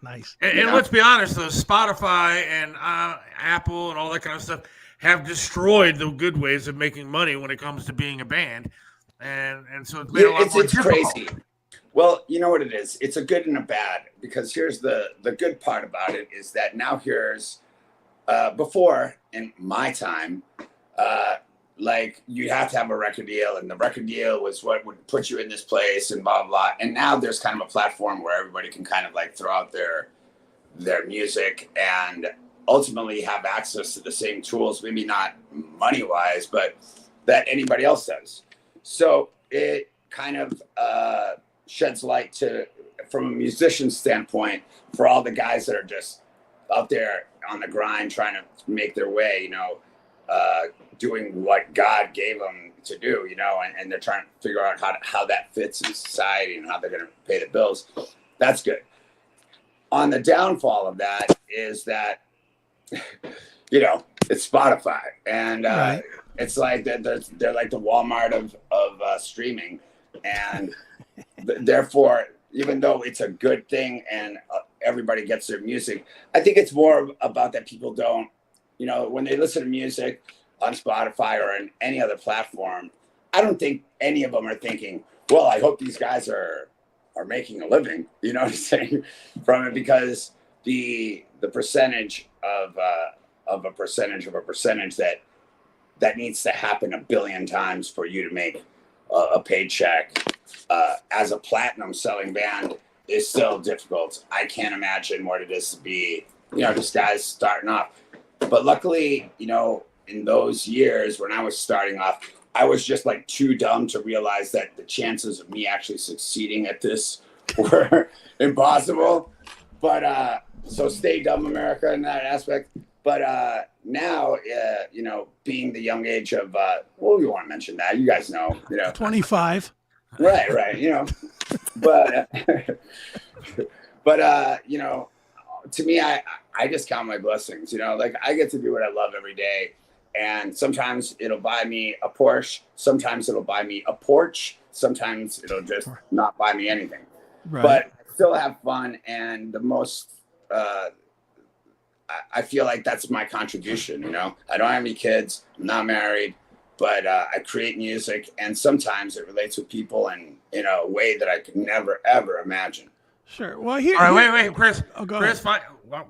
Nice. And let's be honest, though, Spotify and Apple and all that kind of stuff have destroyed the good ways of making money when it comes to being a band, and so it's made a lot more difficult. Crazy. Well, you know what it is? It's a good and a bad, because here's the good part about it is that now here's before in my time. Like you have to have a record deal, and the record deal was what would put you in this place and blah, blah. And now there's kind of a platform where everybody can kind of like throw out their music and ultimately have access to the same tools, maybe not money wise, but that anybody else does. So it kind of sheds light from a musician standpoint for all the guys that are just out there on the grind, trying to make their way, doing what God gave them to do, and they're trying to figure out how that fits in society and how they're going to pay the bills. That's good. On the downfall of that is that, it's Spotify, and it's like they're like the Walmart of streaming, and therefore, even though it's a good thing and everybody gets their music, I think it's more about that people don't, when they listen to music on Spotify or on any other platform, I don't think any of them are thinking, well, I hope these guys are making a living, you know what I'm saying, from it, because the percentage of a percentage that needs to happen 1 billion times for you to make a paycheck as a platinum selling band is still difficult. I can't imagine what it is to be, just guys starting off. But luckily, in those years when I was starting off, I was just like too dumb to realize that the chances of me actually succeeding at this were impossible. But so stay dumb, America, in that aspect. But now, being the young age of, well, you want to mention that, you guys know, 25. Right. But to me, I just count my blessings, like I get to do what I love every day. And sometimes it'll buy me a Porsche. Sometimes it'll buy me a porch. Sometimes it'll just not buy me anything. Right. But I still have fun. And the most, I feel like that's my contribution. I don't have any kids. I'm not married, but I create music. And sometimes it relates with people in a way that I could never, ever imagine. Sure. Well, all right, wait, Chris. Chris,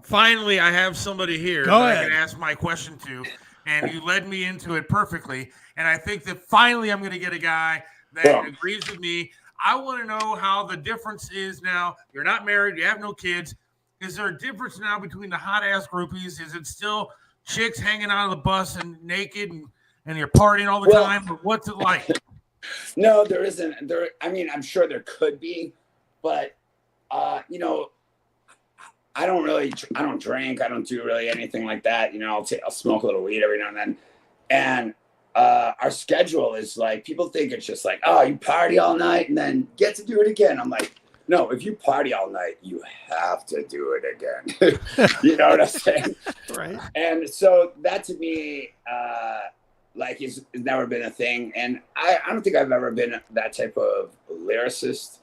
finally, I have somebody here that I can ask my question to. And you led me into it perfectly. And I think that finally I'm going to get a guy that agrees with me. I want to know how the difference is now. You're not married. You have no kids. Is there a difference now between the hot-ass groupies? Is it still chicks hanging out of the bus and naked and you're partying all the time? Or what's it like? No, there isn't. There, I mean, I'm sure there could be, but you know, I don't drink. I don't do really anything like that. You know, I'll smoke a little weed every now and then, and our schedule is like, people think it's just like, oh, you party all night and then get to do it again. I'm like, no, if you party all night, you have to do it again. You know what I'm saying? Right. And so that to me, like, it's never been a thing. And I don't think I've ever been that type of lyricist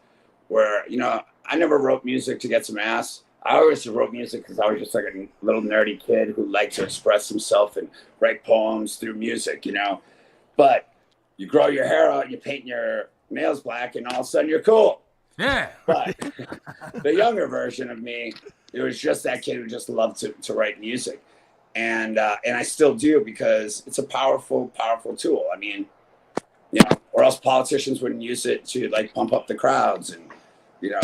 where, you know, I never wrote music to get some ass. I always wrote music because I was just like a little nerdy kid who liked to express himself and write poems through music, you know. But you grow your hair out, you paint your nails black, and all of a sudden you're cool. Yeah. But the younger version of me, it was just that kid who just loved to write music. And I still do, because it's a powerful tool. I mean, you know, or else politicians wouldn't use it to like pump up the crowds and, you know,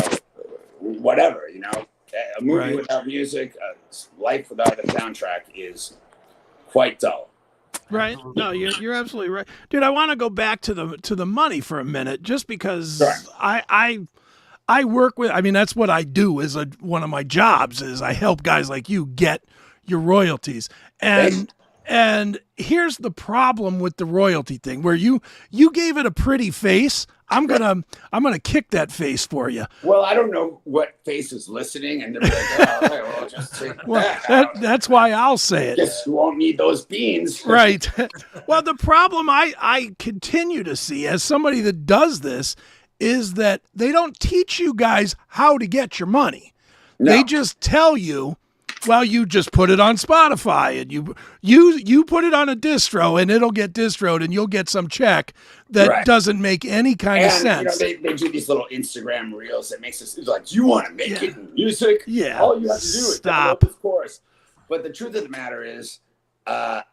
whatever, you know. A movie without music, life without a soundtrack is quite dull. Right. No, you're absolutely right, dude. I want to go back to the money for a minute, just because I work with. I mean, that's what I do. Is one of my jobs is I help guys like you get your royalties. And here's the problem with the royalty thing, where you gave it a pretty face. I'm gonna kick that face for you. Well, I don't know what face is listening, and they're like, oh, all right, well, just take that's why I'll say it. Guess you won't need those beans. Right. Well, the problem I continue to see as somebody that does this is that they don't teach you guys how to get your money. No. They just tell you, well, you just put it on Spotify and you put it on a distro and it'll get distroed and you'll get some check that doesn't make any kind of sense. You know, they do these little Instagram reels that makes us like, you want to make it in music? Yeah. All you have to do is download this course. But the truth of the matter is, I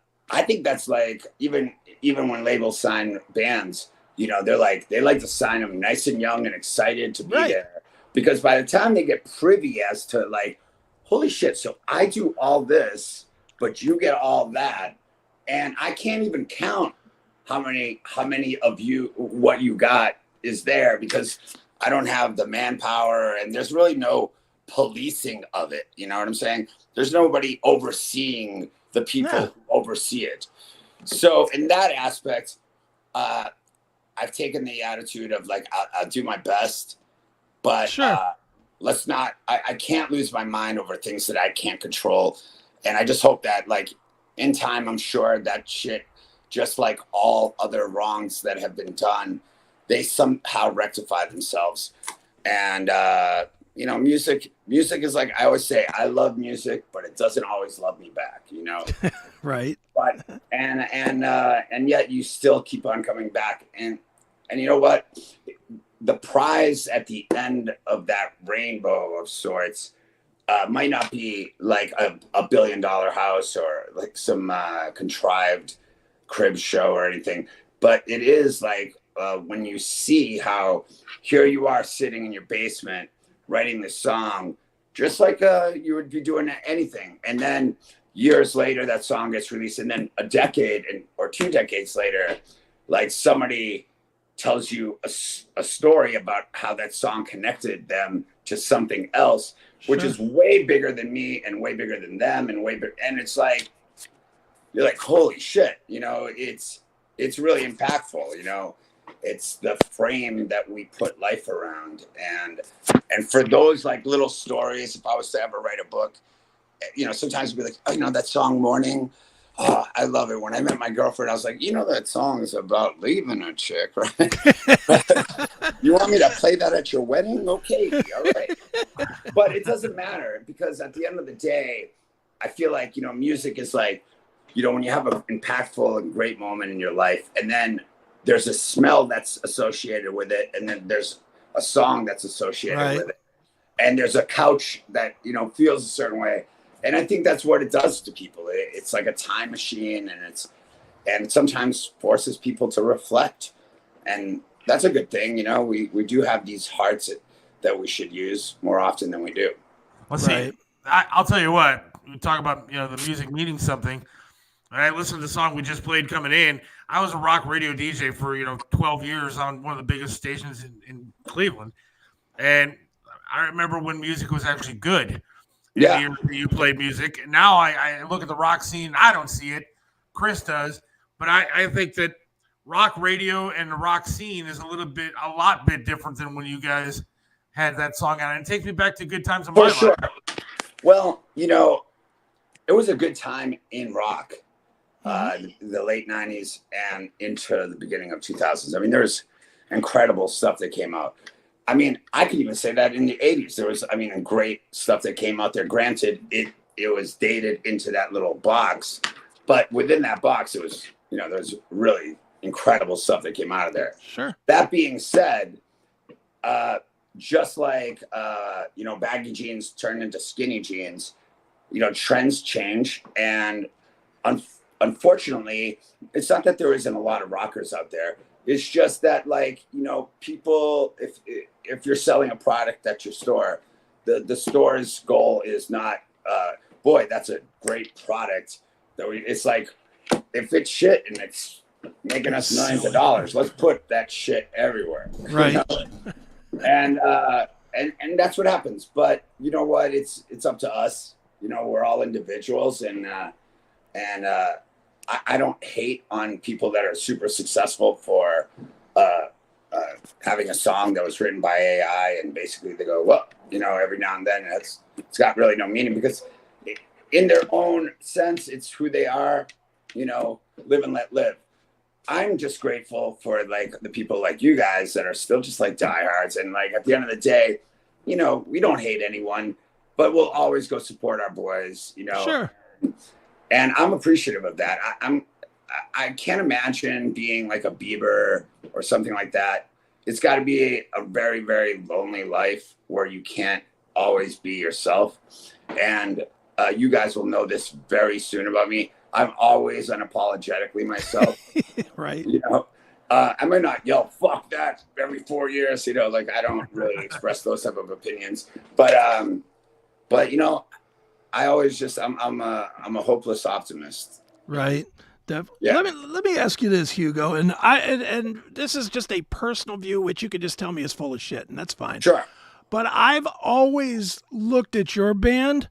think that's like, even when labels sign bands, you know, they like to sign them nice and young and excited to be there. Because by the time they get privy as to like, holy shit, so I do all this, but you get all that. And I can't even count how many of you, what you got is there, because I don't have the manpower and there's really no policing of it. You know what I'm saying? There's nobody overseeing the people who oversee it. So in that aspect, I've taken the attitude of like, I'll do my best, but let's not, I can't lose my mind over things that I can't control. And I just hope that like in time, I'm sure that shit, just like all other wrongs that have been done, they somehow rectify themselves. And, you know, music is like, I always say, I love music, but it doesn't always love me back, you know? Right. But, and yet you still keep on coming back. And you know what? The prize at the end of that rainbow of sorts might not be like a $1 billion house or like some contrived crib show or anything, but it is like when you see how here you are sitting in your basement writing this song, just like you would be doing anything, and then years later that song gets released, and then a decade or 2 decades later, like somebody tells you a story about how that song connected them to something else, which is way bigger than me and way bigger than them and way bigger. And it's like, you're like, holy shit, you know, it's really impactful, you know, it's the frame that we put life around. And for those like little stories, if I was to ever write a book, you know, sometimes we'd be like, oh, you know, that song Morning, oh, I love it. When I met my girlfriend, I was like, you know, that song is about leaving a chick, right? You want me to play that at your wedding? Okay, all right. But it doesn't matter, because at the end of the day, I feel like, you know, music is like, you know, when you have an impactful and great moment in your life, and then there's a smell that's associated with it, and then there's a song that's associated with it, and there's a couch that, you know, feels a certain way. And I think that's what it does to people. It's like a time machine, and sometimes forces people to reflect. And that's a good thing. You know, we do have these hearts that we should use more often than we do. Well, see, I'll tell you what, we talk about, you know, the music meaning something. When I listen to the song we just played coming in, I was a rock radio DJ for 12 years on one of the biggest stations in Cleveland, and I remember when music was actually good. Yeah, you played music. Now I look at the rock scene. I don't see it. Chris does, but I think that rock radio and the rock scene is a lot bit different than when you guys had that song out. And it takes me back to good times in my life. For sure. Well, it was a good time in rock, the late 90s and into the beginning of 2000s. I mean, there's incredible stuff that came out. I mean, I could even say that in the 80s, there was, great stuff that came out there. Granted, it was dated into that little box, but within that box, it was, there's really incredible stuff that came out of there. Sure. That being said, just like, baggy jeans turned into skinny jeans, trends change. And unfortunately, it's not that there isn't a lot of rockers out there. It's just that, people, if you're selling a product at your store, the store's goal is not, boy, that's a great product. It's like, if it's shit and it's making us millions of dollars, let's put that shit everywhere. Right. And that's what happens. But you know what? It's up to us. We're all individuals, and I don't hate on people that are super successful for having a song that was written by AI, and basically they go, well, every now and then it's got really no meaning, because in their own sense, it's who they are, live and let live. I'm just grateful for the people like you guys that are still just diehards, and at the end of the day, we don't hate anyone, but we'll always go support our boys, Sure. And I'm appreciative of that. I can't imagine being like a Bieber or something like that. It's got to be a very, very lonely life where you can't always be yourself. And you guys will know this very soon about me. I'm always unapologetically myself. Right. I might not yell "fuck that" every 4 years. I don't really express those type of opinions. But I always just I'm a hopeless optimist. Right. Yeah. Let me ask you this, Hugo, and this is just a personal view, which you could just tell me is full of shit, and that's fine. Sure. But I've always looked at your band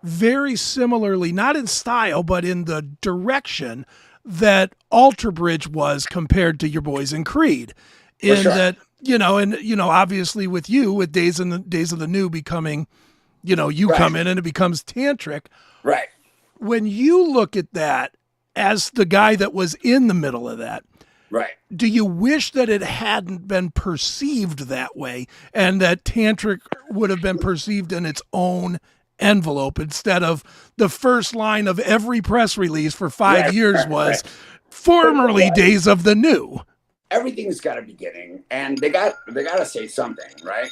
very similarly, not in style, but in the direction that Alter Bridge was compared to your boys in Creed. In sure. that, obviously with you, with Days of the New becoming, you right. Come in and it becomes Tantric. Right. When you look at that as the guy that was in the middle of that, right. Do you wish that it hadn't been perceived that way, and that Tantric would have been perceived in its own envelope, instead of the first line of every press release for 5 years was formerly Days of the New? Everything's got a beginning, and they got to say something, right?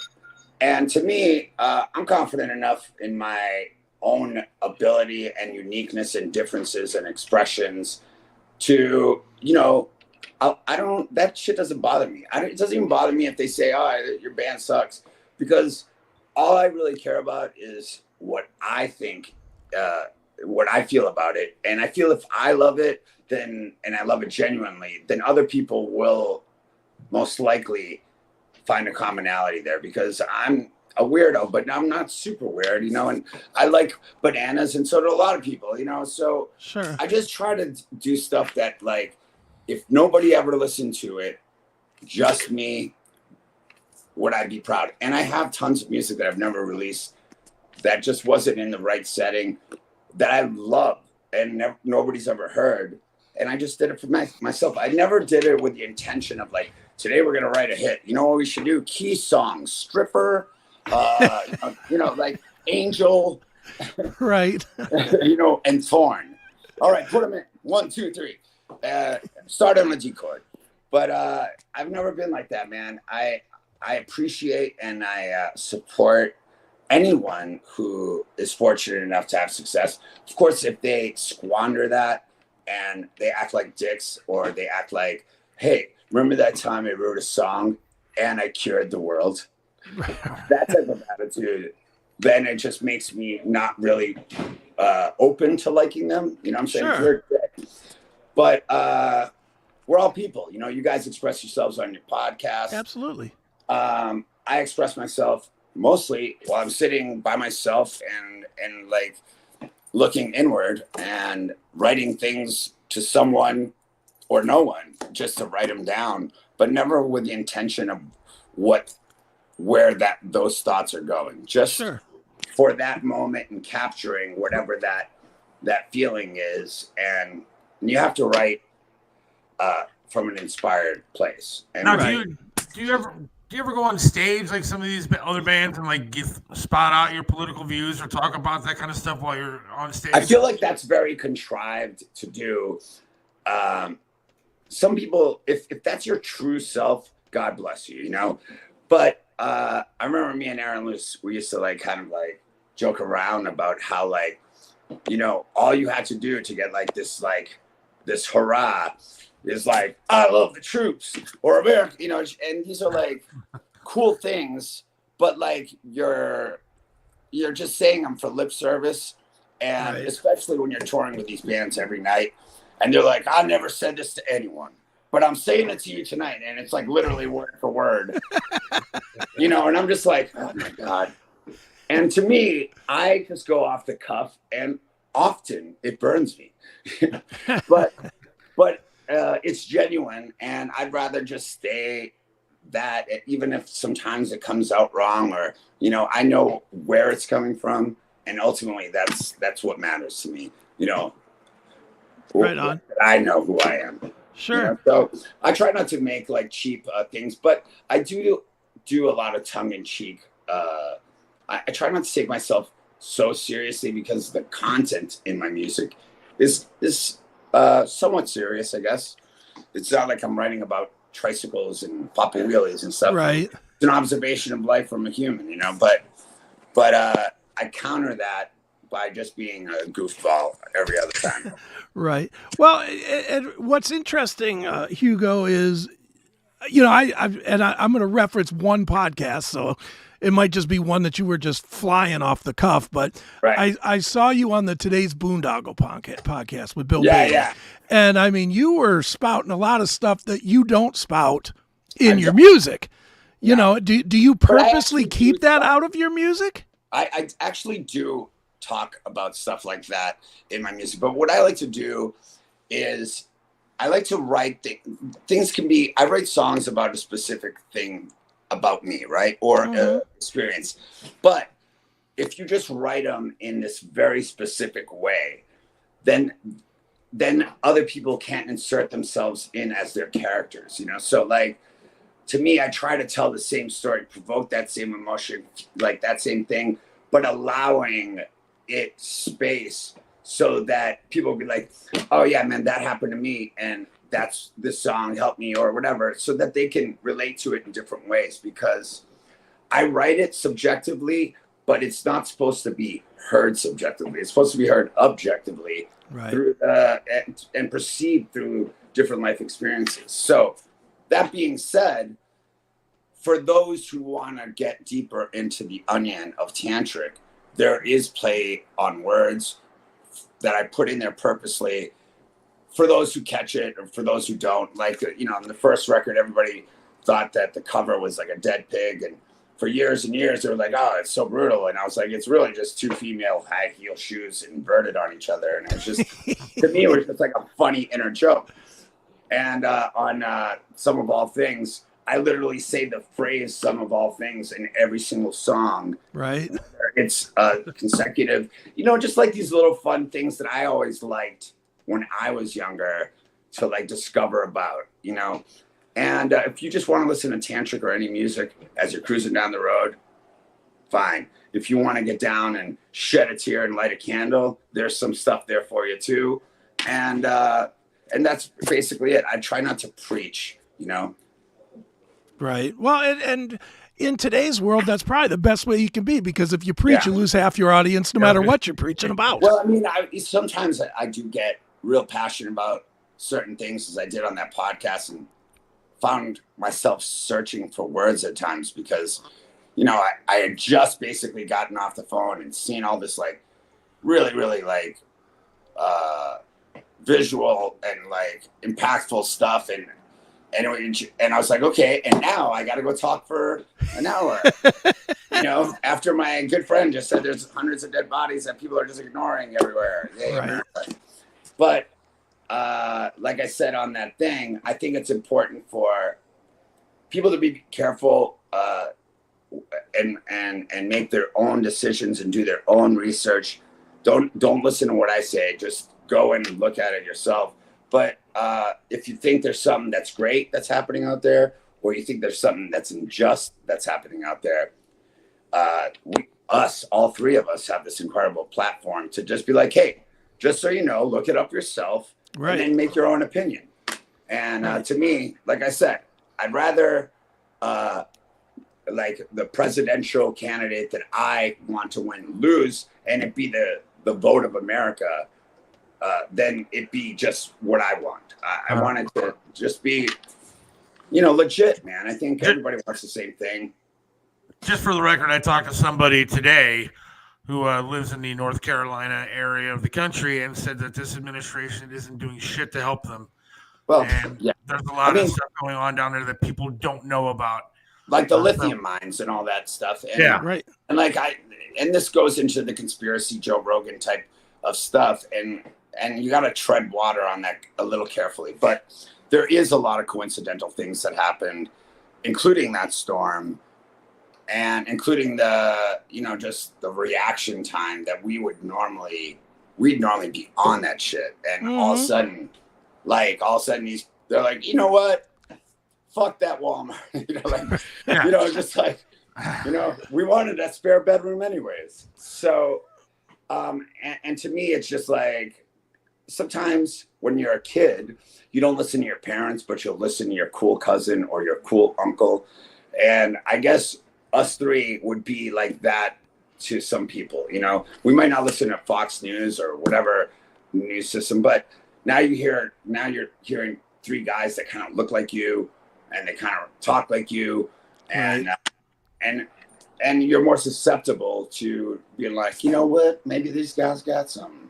And to me, I'm confident enough in my own ability and uniqueness and differences and expressions to, I don't, that shit doesn't bother me. It doesn't even bother me if they say, oh, your band sucks, because all I really care about is what I think, what I feel about it. And I feel if I love it, then, and I love it genuinely, then other people will most likely find a commonality there, because I'm a weirdo, but I'm not super weird, and I like bananas, and so do a lot of people, so sure. I just try to do stuff that, if nobody ever listened to it, just me, would I be proud? And I have tons of music that I've never released that just wasn't in the right setting, that I love and nobody's ever heard, and I just did it for myself. I never did it with the intention of today we're gonna write a hit. You know what we should do? Key songs, Stripper, Angel, right? And Thorn. All right, put them in 1, 2, 3. Start on a G chord. But I've never been like that, man. I appreciate and I support anyone who is fortunate enough to have success. Of course, if they squander that and they act like dicks, or they act like, hey, remember that time I wrote a song and I cured the world? That type of attitude, then it just makes me not really open to liking them. You know what I'm saying? Sure. But we're all people. You know, you guys express yourselves on your podcast. Absolutely. I express myself mostly while I'm sitting by myself and like looking inward and writing things to someone or no one, just to write them down, but never with the intention of where those thoughts are going. Just for that moment and capturing whatever that feeling is, and you have to write from an inspired place. And now, do you ever go on stage like some of these other bands and like spot out your political views or talk about that kind of stuff while you're on stage? I feel like that's very contrived to do. Some people, if that's your true self, God bless you, you know. But I remember me and Aaron Luce, we used to like kind of like joke around about how like, you know, all you had to do to get like this hurrah is like, I love the troops or America, you know, and these are like cool things, but like you're just saying them for lip service. And especially when you're touring with these bands every night and they're like, I never said this to anyone, but I'm saying it to you tonight. And it's like literally word for word, you know, and I'm just like, oh my God. And to me, I just go off the cuff and often it burns me, but it's genuine, and I'd rather just stay that, even if sometimes it comes out wrong, or, you know, I know where it's coming from, and ultimately that's what matters to me, you know. Right on. I know who I am. Sure. You know? So I try not to make like cheap things, but I do a lot of tongue in cheek. I try not to take myself so seriously because the content in my music is somewhat serious, I guess. It's not like I'm writing about tricycles and popping wheelies and stuff. Right. It's an observation of life from a human, you know, but I counter that by just being a goofball every other time. Right. Well, and what's interesting, Hugo, is, you know, I'm going to reference one podcast, so it might just be one that you were just flying off the cuff, but I saw you on the Today's Boondoggle podcast with Bill Bailey. Yeah. And I mean, you were spouting a lot of stuff that you don't spout in your music. You know, do you purposely keep that out of your music? I actually do talk about stuff like that in my music, but what I like to do is I like to write things. I write songs about a specific thing about me, right? Or experience. But if you just write them in this very specific way, then other people can't insert themselves in as their characters, you know? So like, to me, I try to tell the same story, provoke that same emotion, like that same thing, but allowing it space so that people will be like, oh yeah, man, that happened to me. And this song helped me or whatever, so that they can relate to it in different ways, because I write it subjectively, but it's not supposed to be heard subjectively. It's supposed to be heard objectively, through and perceived through different life experiences. So that being said, for those who want to get deeper into the onion of Tantric, there is play on words that I put in there purposely for those who catch it or for those who don't. Like, you know, on the first record, everybody thought that the cover was like a dead pig. And for years and years, they were like, oh, it's so brutal. And I was like, it's really just two female high heel shoes inverted on each other. And it was just, to me, it was just like a funny inner joke. And on Some of All Things, I literally say the phrase "some of all things" in every single song. Right. It's consecutive, you know, just like these little fun things that I always liked when I was younger to like discover about, you know. And if you just want to listen to Tantric or any music as you're cruising down the road, fine. If you want to get down and shed a tear and light a candle, there's some stuff there for you too. And that's basically it. I try not to preach, you know. Right. Well, and in today's world, that's probably the best way you can be, because if you preach, you lose half your audience, no matter what you're preaching about. Well, I mean, sometimes I do get real passionate about certain things, as I did on that podcast, and found myself searching for words at times because, you know, I had just basically gotten off the phone and seen all this like really, really like visual and like impactful stuff. And I was like, okay, and now I got to go talk for an hour. You know, after my good friend just said there's hundreds of dead bodies that people are just ignoring everywhere. Right. But like I said on that thing, I think it's important for people to be careful and make their own decisions and do their own research. Don't listen to what I say. Just go and look at it yourself. But if you think there's something that's great that's happening out there, or you think there's something that's unjust that's happening out there, all three of us have this incredible platform to just be like, hey, just so you know, look it up yourself, and then make your own opinion. And to me, like I said, I'd rather like the presidential candidate that I want to win lose, and it be the vote of America, than it be just what I want. I want it to just be, legit, man. I think everybody wants the same thing. Just for the record, I talked to somebody today who lives in the North Carolina area of the country and said that this administration isn't doing shit to help them. Well, there's a lot of stuff going on down there that people don't know about. Like the lithium mines and all that stuff. And, And and this goes into the conspiracy Joe Rogan type of stuff. And you got to tread water on that a little carefully. But there is a lot of coincidental things that happened, including that storm and including the, just the reaction time that we'd normally be on that shit. And all of a sudden, they're like, you know what? Fuck that Walmart. Just like, we wanted that spare bedroom anyways. So, and to me, it's just like, sometimes when you're a kid, you don't listen to your parents, but you'll listen to your cool cousin or your cool uncle. And I guess us three would be like that to some people. We might not listen to Fox News or whatever news system, but now you're hearing three guys that kind of look like you and they kind of talk like you, and you're more susceptible to being like, you know what, maybe these guys got something,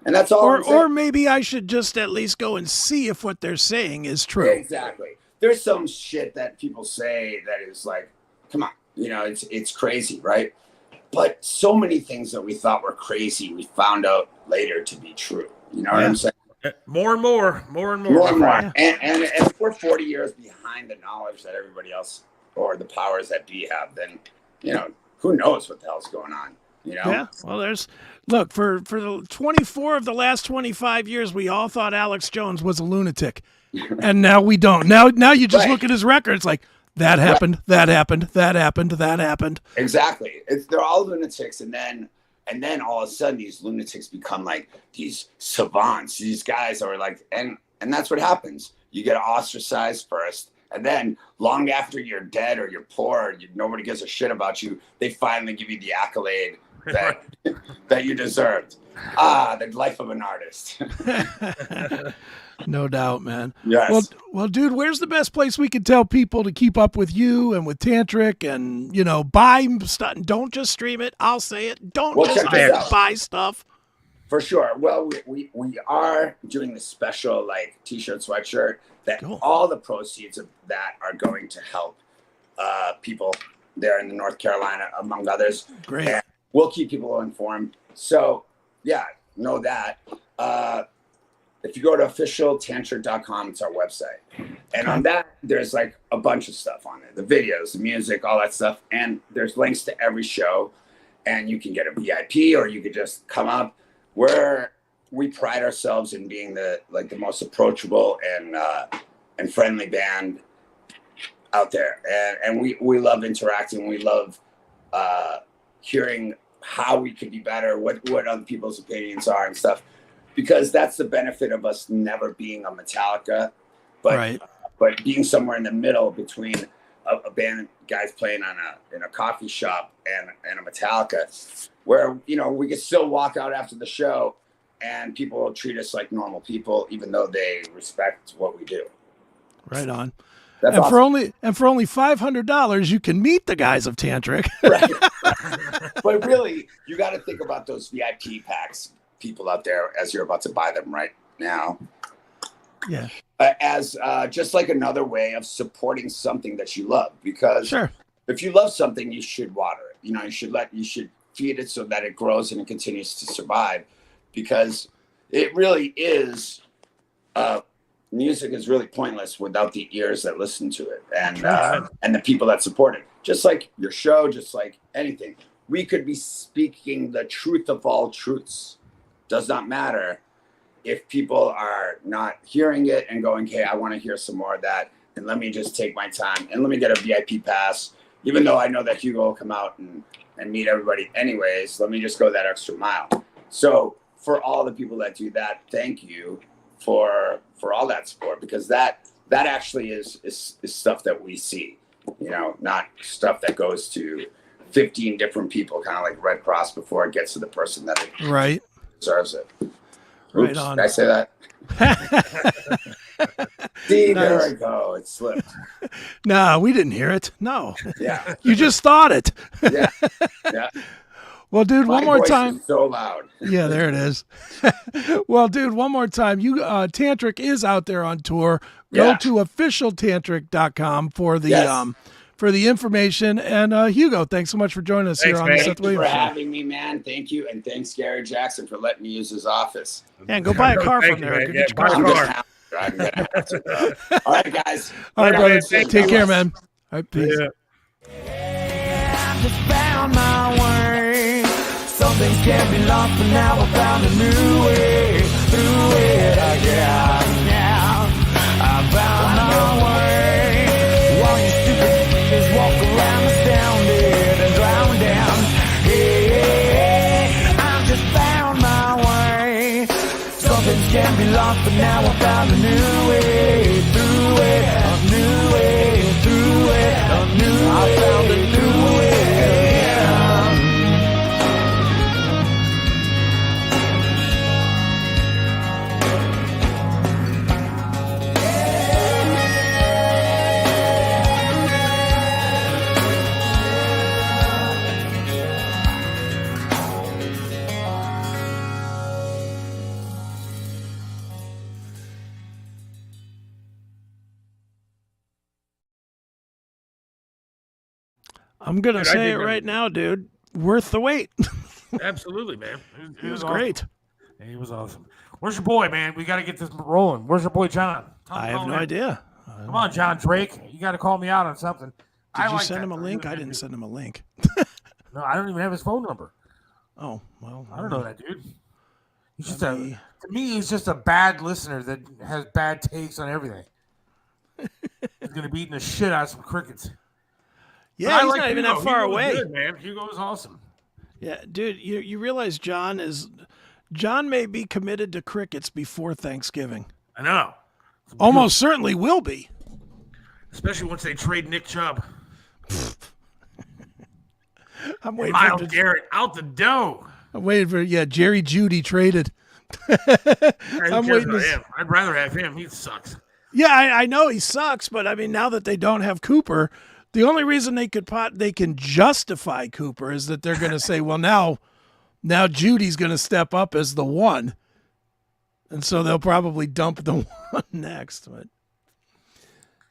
and that's all. Or maybe I should just at least go and see if what they're saying is true. Exactly. There's some shit that people say that is like, come on, it's crazy, right? But so many things that we thought were crazy, we found out later to be true. You know what I'm saying? More and more. Yeah. And if we're 40 years behind the knowledge that everybody else or the powers that be have, then, who knows what the hell's going on, Yeah. Well, look, for the 24 of the last 25 years, we all thought Alex Jones was a lunatic. And now we don't. Now you just look at his records like, that happened, that happened, that happened, that happened. Exactly. They're all lunatics, and then all of a sudden these lunatics become like these savants. These guys are like, and that's what happens. You get ostracized first, and then long after you're dead or you're poor, nobody gives a shit about you. They finally give you the accolade that you deserved. The life of an artist. No doubt, man. Yes. Well, dude, where's the best place we could tell people to keep up with you and with Tantric and, buy stuff? Don't just stream it. I'll say it. Don't just buy stuff. For sure. Well, we are doing this special t-shirt, sweatshirt that all the proceeds of that are going to help people there in the North Carolina, among others. Great. And we'll keep people informed. So, yeah, know that. If you go to officialtantric.com, it's our website. And on that, there's a bunch of stuff on it. The videos, the music, all that stuff. And there's links to every show. And you can get a VIP or you could just come up. We pride ourselves in being the most approachable and friendly band out there. And we love interacting. We love hearing how we could be better, what other people's opinions are and stuff. Because that's the benefit of us never being a Metallica, but being somewhere in the middle between a band of guys playing in a coffee shop and a Metallica, where we can still walk out after the show and people will treat us like normal people, even though they respect what we do. Right on. That's and awesome. for only $500, you can meet the guys of Tantric. Right. But really, you got to think about those VIP packs. people out there as you're about to buy them right now. Yeah. As just like another way of supporting something that you love, because sure. If you love something, you should water it. You know, you should feed it so that it grows and it continues to survive, because it really is. Music is really pointless without the ears that listen to it and the people that support it. Just like your show, just like anything, we could be speaking the truth of all truths. Does not matter if people are not hearing it and going, "Hey, I want to hear some more of that," and let me just take my time and let me get a VIP pass, even though I know that Hugo will come out and meet everybody anyways. Let me just go that extra mile. So for all the people that do that, thank you for all that support, because that actually is stuff that we see, you know, not stuff that goes to 15 different people, kind of like Red Cross, before it gets to the person that deserves it. Oops, right on. Did I say that? See, nice. There I go. It slipped. No, we didn't hear it. No. Yeah. You just thought it. Yeah. Yeah. Well, dude, one more time. Is so loud. Yeah, there it is. Well, dude, one more time. You Tantric is out there on tour. Go to officialtantric.com for the for the information. And Hugo, thanks so much for joining us here on the Seth Williams Show. Thank you for having me, man. Thank you, and thanks Gary Jackson for letting me use his office. Yeah, go buy a car from there. Yeah, buy a car. I'm gonna have to, all right, guys. All right, brother. Take care, man. All right, peace. I just found my way. Something can't be lost, but now I found a new way through it again. I found my way. While you stupid just walk around astounded and drowned down. Hey, I just found my way. Something can't be lost, but now I found a new way through it. A new way through it. A new way. I found a new way. I'm going to say it right now, dude. Worth the wait. Absolutely, man. It was great. Yeah, he was awesome. Where's your boy, man? We got to get this rolling. Where's your boy, John? I have no idea. Come on, John Drake. You got to call me out on something. Did you send him a link? I didn't send him a link. No, I don't even have his phone number. Oh, well. I don't know that dude. He's just to me, he's just a bad listener that has bad takes on everything. He's going to be eating the shit out of some crickets. Yeah, he's not even that far away. Good, man. Hugo is awesome. Yeah, dude, you realize John may be committed to crickets before Thanksgiving. I know. Almost certainly will be. Especially once they trade Nick Chubb. I'm waiting Myles Garrett out the dough. I'm waiting for Jerry Jeudy traded. I'm waiting for him. I'd rather have him. He sucks. Yeah, I know he sucks, but I mean, now that they don't have Cooper, the only reason they can justify Cooper is that they're going to say, well, now Judy's going to step up as the one, and so they'll probably dump the one next. But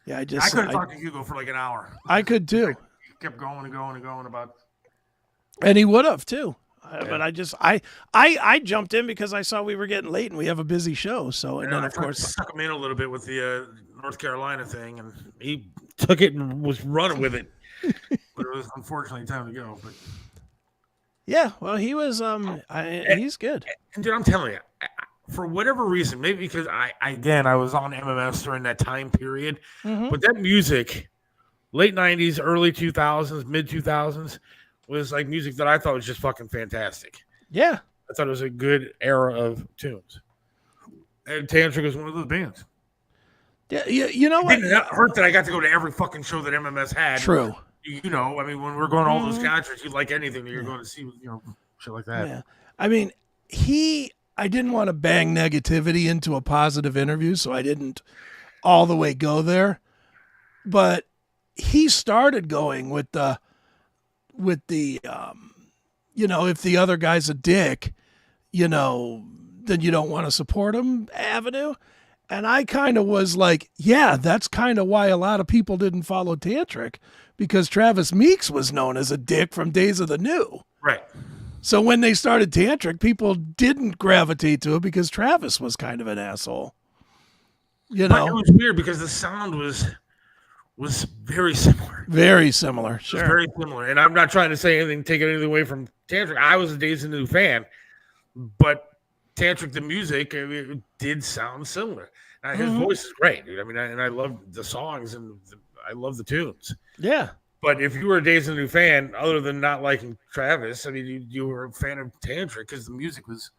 yeah, I could have talked to Hugo for like an hour. I could too. He kept going and going and going about, and he would have too. But I jumped in because I saw we were getting late and we have a busy show. So and then of course stuck him in a little bit with the North Carolina thing, and he took it and was running with it. But it was unfortunately time to go. But yeah, well, he was he's good. And dude, I'm telling you, for whatever reason, maybe because I was on MMS during that time period, but that music, late '90s, early 2000s, mid 2000s. Was like music that I thought was just fucking fantastic. Yeah. I thought it was a good era of tunes. And Tantric was one of those bands. Yeah, you know what? It didn't hurt that I got to go to every fucking show that MMS had. True. You know, I mean, when we're going to all those concerts, you like anything that you're going to see, shit like that. Yeah. I mean, I didn't want to bang negativity into a positive interview, so I didn't all the way go there. But he started going with the if the other guy's a dick, then you don't want to support them avenue. And I kind of was like, yeah, that's kind of why a lot of people didn't follow Tantric, because Travis Meeks was known as a dick from Days of the New. Right. So when they started Tantric, people didn't gravitate to it because Travis was kind of an asshole. But it was weird because the sound was very similar. Very similar, sure. Very similar. And I'm not trying to say anything, take anything away from Tantric. I was a Days of the New fan, but Tantric, the music, it did sound similar. Now, his voice is great, dude. I mean, I love the songs and I love the tunes. Yeah. But if you were a Days of the New fan, other than not liking Travis, I mean, you were a fan of Tantric because the music was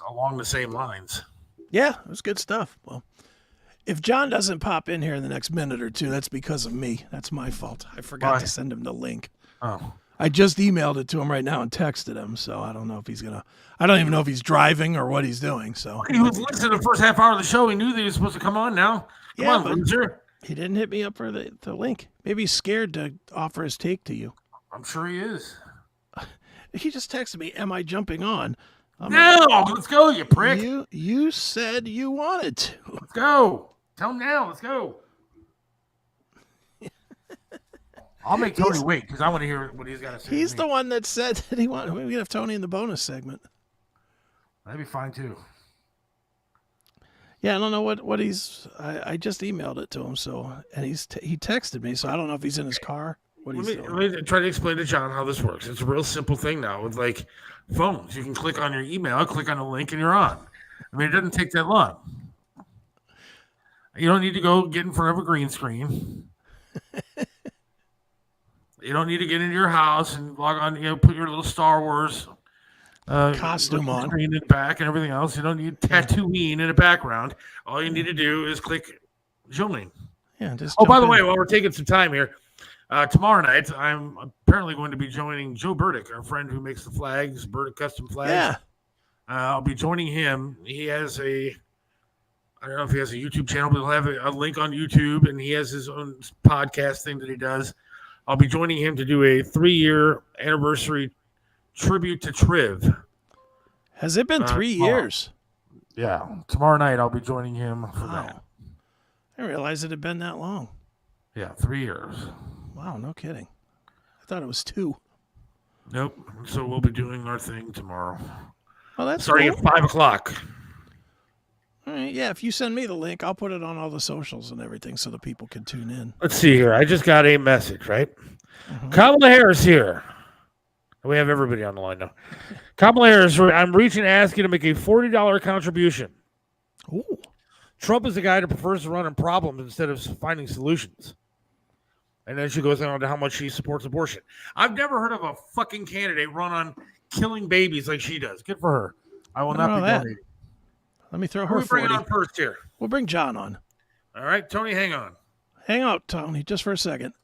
along the same lines. Yeah, it was good stuff. Well, if John doesn't pop in here in the next minute or two, that's because of me. That's my fault. I forgot to send him the link. Oh. I just emailed it to him right now and texted him, so I don't know if he's going to... I don't even know if he's driving or what he's doing. So he was listening to the first half hour of the show. He knew that he was supposed to come on now. Come on, loser. He didn't hit me up for the link. Maybe he's scared to offer his take to you. I'm sure he is. He just texted me, am I jumping on? Let's go, you prick. You said you wanted to. Let's go. Tell him now. Let's go. I'll make Tony wait because I want to hear what he's got to say. He's the one that said that he wanted. We can have Tony in the bonus segment. That'd be fine too. Yeah, I don't know what he's. I just emailed it to him, and he texted me, so I don't know if he's in his car. Let me try to explain to John how this works. It's a real simple thing now with like phones. You can click on your email, click on a link, and you're on. I mean, it doesn't take that long. You don't need to go get in front of a green screen. You don't need to get into your house and log on. Put your little Star Wars costume on screen in the back and everything else. You don't need Tatooine in the background. All you need to do is click join. Yeah. Just. Oh, by the way, while we're taking some time here, tomorrow night I'm apparently going to be joining Joe Burdick, our friend who makes the flags, Burdick Custom Flags. Yeah. I'll be joining him. He has I don't know if he has a YouTube channel, but he'll have a link on YouTube, and he has his own podcast thing that he does. I'll be joining him to do a 3-year anniversary tribute to Triv. Has it been 3 years? Yeah. Tomorrow night I'll be joining him for that. I didn't realize it had been that long. Yeah, 3 years. Wow, no kidding. I thought it was 2. Nope. So we'll be doing our thing tomorrow. Well, that's starting cool. at 5 o'clock. All right, yeah, if you send me the link, I'll put it on all the socials and everything so the people can tune in. Let's see here. I just got a message, right? Mm-hmm. Kamala Harris here. We have everybody on the line now. Kamala Harris, I'm reaching to ask you to make a $40 contribution. Ooh. Trump is the guy that prefers to run on problems instead of finding solutions. And then she goes on to how much she supports abortion. I've never heard of a fucking candidate run on killing babies like she does. Good for her. I will not be donating. Let me throw her 40. Bring it on first here. We'll bring John on. All right, Tony, hang on. Hang out, Tony, just for a second.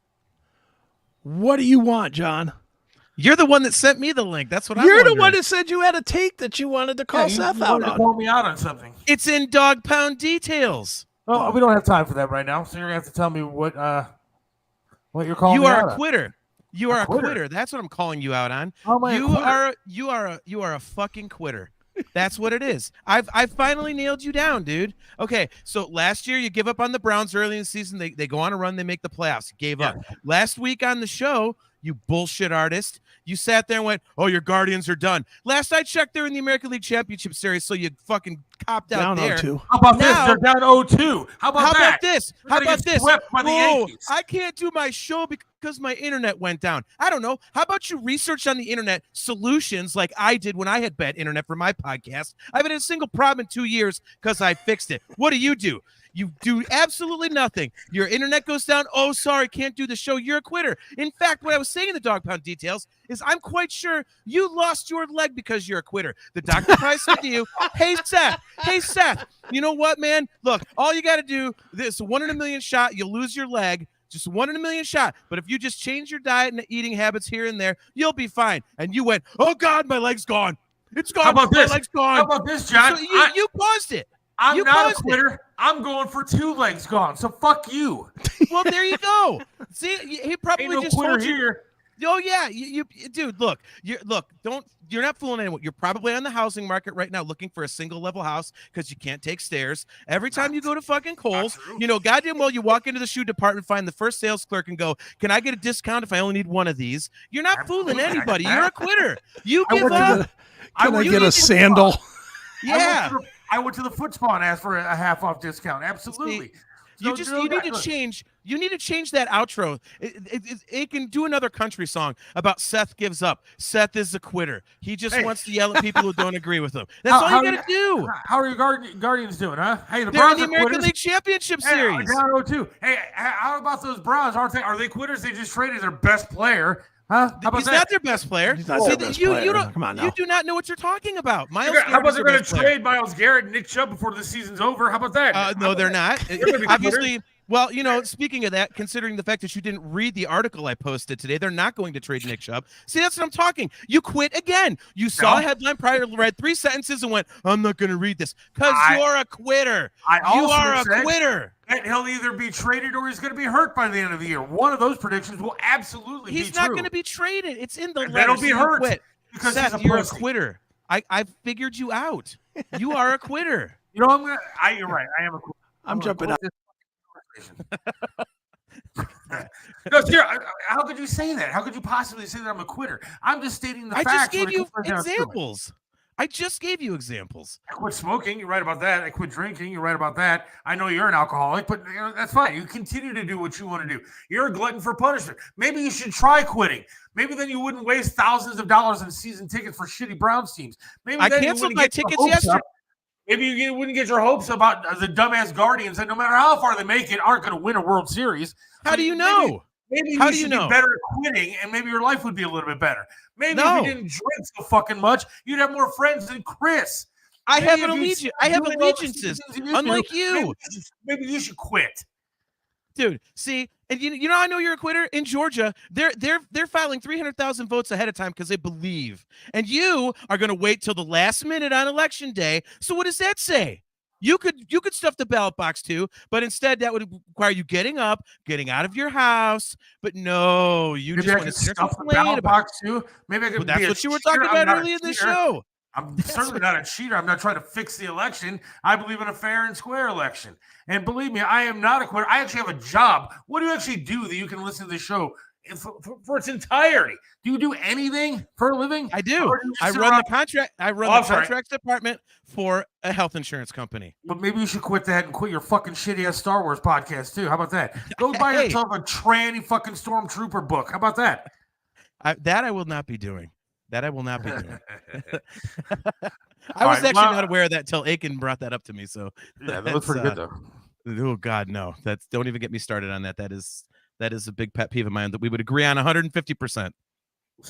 What do you want, John? You're the one that sent me the link. That's what I'm You're the one that said you had a take that you wanted to call Seth out on. Call me out on something. It's in dog pound details. Oh, we don't have time for that right now. So you're gonna have to tell me what you're calling. You me are out a quitter. You are a quitter. That's what I'm calling you out on. How am I you are a fucking quitter. That's what it is. I've finally nailed you down, dude. Okay, so last year you give up on the Browns early in the season. They go on a run. They make the playoffs. You gave up. Last week on the show, you bullshit artist, you sat there and went, "Oh, your Guardians are done." Last I checked, they're in the American League Championship Series, so you fucking copped out down there. 0-2. How about this? They're down 0-2. How about this? How about this? Oh, I can't do my show because my internet went down. I don't know. How about you research on the internet solutions like I did when I had bad internet for my podcast? I haven't had a single problem in 2 years because I fixed it. What do? You do absolutely nothing. Your internet goes down. Oh, sorry, can't do the show. You're a quitter. In fact, what I was saying in the dog pound details is I'm quite sure you lost your leg because you're a quitter. The doctor probably said to you, hey, Seth, you know what, man? Look, all you got to do, this 1 in a million shot, you'll lose your leg. Just 1 in a million shot. But if you just change your diet and eating habits here and there, you'll be fine. And you went, oh, God, my leg's gone. It's gone. How about this? My leg's gone. How about this, John? So you paused it. I'm not a quitter. I'm going for 2 legs gone. So fuck you. Well, there you go. See, he probably Ain't no just quitter told you. here. Oh yeah, dude. Look, you're not fooling anyone. You're probably on the housing market right now, looking for a single level house because you can't take stairs. Every time you go to fucking Kohl's, goddamn well, you walk into the shoe department, find the first sales clerk, and go, "Can I get a discount if I only need one of these?" You're not fooling anybody. You're a quitter. You give up. Can I get a sandal? Yeah. I went to the foot spa and asked for a half off discount. Absolutely. You need to change that outro. It can do another country song about Seth gives up. Seth is a quitter. He just wants to yell at people who don't agree with him. That's all you got to do. How are your Guardians doing, huh? Hey, they're in the American League Championship Series. Down 0-2. Hey, how about those Browns? Are they quitters? They just traded their best player. Huh? He's not their best player. He's not their best player. Come on now. You do not know what you're talking about. How about they're going to trade Myles Garrett and Nick Chubb before the season's over? How about that? No, they're not. Obviously, well, speaking of that, considering the fact that you didn't read the article I posted today, they're not going to trade Nick Chubb. See, that's what I'm talking. You quit again. You saw a headline prior, read 3 sentences and went, "I'm not going to read this," because you're a quitter. You are a quitter. And he'll either be traded or he's going to be hurt by the end of the year. One of those predictions will absolutely be true. He's not going to be traded. It's in the letter. That'll be hurt. Quit. Because Seth, you're a quitter. I figured you out. You are a quitter. You're right. I am a quitter. I'm jumping out. No, seriously, how could you say that? How could you possibly say that I'm a quitter? I'm just stating the facts. I just gave you examples. I quit smoking. You're right about that. I quit drinking. You're right about that. I know you're an alcoholic, but that's fine. You continue to do what you want to do. You're a glutton for punishment. Maybe you should try quitting. Maybe then you wouldn't waste thousands of dollars on season tickets for shitty Browns teams. Maybe I canceled my tickets yesterday. Maybe you wouldn't get your hopes about the dumbass Guardians that no matter how far they make it, aren't going to win a World Series. How do you know? Maybe you should be better at quitting, and maybe your life would be a little bit better. Maybe if you didn't drink so fucking much, you'd have more friends than Chris. I have allegiances, unlike you. Maybe you should quit. Dude, see, and you know I know you're a quitter. In Georgia, they're filing 300,000 votes ahead of time because they believe, and you are going to wait till the last minute on election day. So what does that say? You could stuff the ballot box too, but instead that would require you getting up, getting out of your house. But no, you just want to stuff the ballot box too. Maybe I could. That's what you were talking about earlier in the show. I'm certainly not a cheater. I'm not trying to fix the election. I believe in a fair and square election. And believe me, I am not a quitter. I actually have a job. What do you actually do that you can listen to the show for its entirety? Do you do anything for a living? I do. I run the contract. I run the contracts department for a health insurance company. But maybe you should quit that and quit your fucking shitty ass Star Wars podcast too. How about that? Go buy yourself a tranny fucking Stormtrooper book. How about that? That I will not be doing. I was actually not aware of that until Akin brought that up to me. So yeah, that looks pretty good though. Oh God, no! Don't even get me started on that. That is a big pet peeve of mine that we would agree on 150%.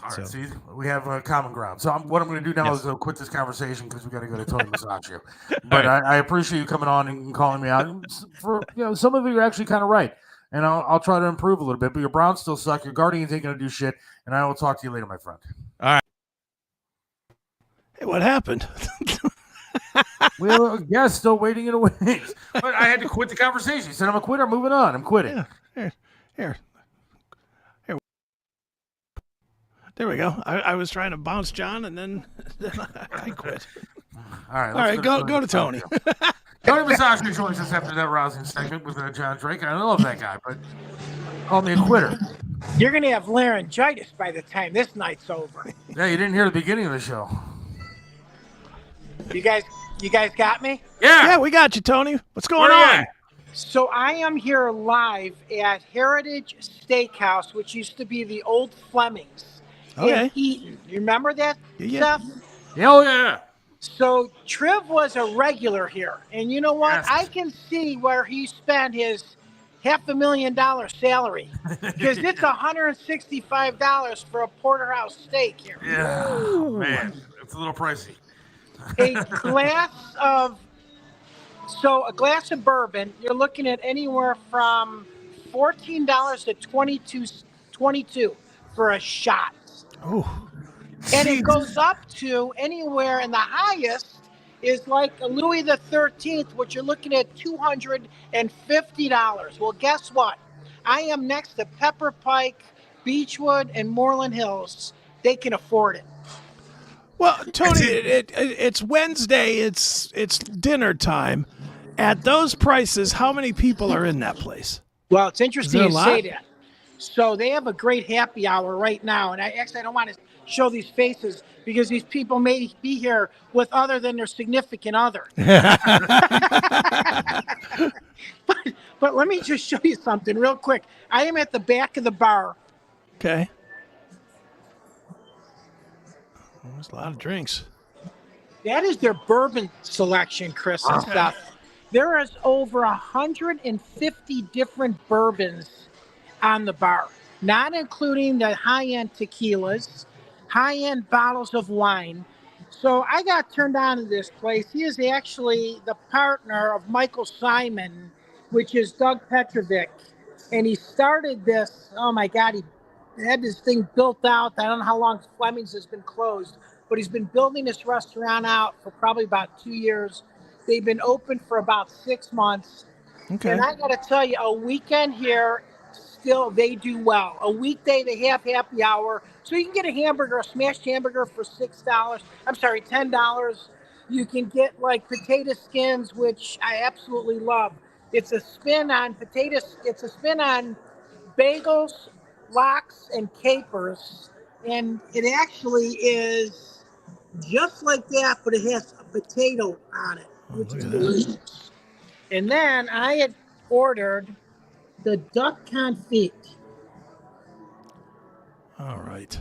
All right, see, we have a common ground. So what I'm going to do now is quit this conversation because we got to go to Tony Musachio. But right. I appreciate you coming on and calling me out. For some of you are actually kind of right, and I'll try to improve a little bit. But your Browns still suck. Your Guardians ain't going to do shit. And I will talk to you later, my friend. All right. Hey, what happened? Well, guess still waiting in the wings. But I had to quit the conversation. He said, I'm a quitter. I'm moving on. I'm quitting. Yeah. Here. There we go. I was trying to bounce John, and then I quit. All right. Go to Tony. Tony Musachio joins us after that rousing segment with John Drake. I love that guy, but call me a quitter. You're going to have laryngitis by the time this night's over. Yeah, you didn't hear the beginning of the show. You guys got me? Yeah, we got you, Tony. What's going on? So I am here live at Heritage Steakhouse, which used to be the old Fleming's in Eaton. You remember that, yeah. Seth? Hell yeah. So Triv was a regular here. And you know what? Yes. I can see where he spent his $500,000 salary because it's $165 for a porterhouse steak here. Yeah, man, it's a little pricey. A glass of bourbon, you're looking at anywhere from $14 to $22 for a shot. Oh, and it goes up to anywhere, and the highest is like a Louis the 13th, which you're looking at $250. Well, guess what? I am next to Pepper Pike Beechwood and Moreland Hills, they can afford it. Well, Tony, it's Wednesday. It's dinner time. At those prices, how many people are in that place? Well, it's interesting you lot? say that. So they have a great happy hour right now, and I don't want to show these faces because these people may be here with other than their significant other. But let me just show you something real quick. I am at the back of the bar. Okay. There's a lot of drinks. That is their bourbon selection, Chris and stuff. There is over 150 different bourbons on the bar, not including the high-end tequilas, high-end bottles of wine. So I got turned on to this place. He is actually the partner of Michael Simon, which is Doug Petrovic. And he started this, oh my God, he had this thing built out. I don't know how long Fleming's has been closed, but he's been building this restaurant out for probably about 2 years. They've been open for about 6 months. Okay. And I got to tell you, a weekend here, still they do well. A weekday, they have happy hour. So you can get a hamburger, a smashed hamburger for $10. You can get like potato skins, which I absolutely love. It's a spin on potatoes. It's a spin on bagels, lox, and capers. And it actually is just like that, but it has a potato on it, which is delicious. And then I had ordered the duck confit. All right.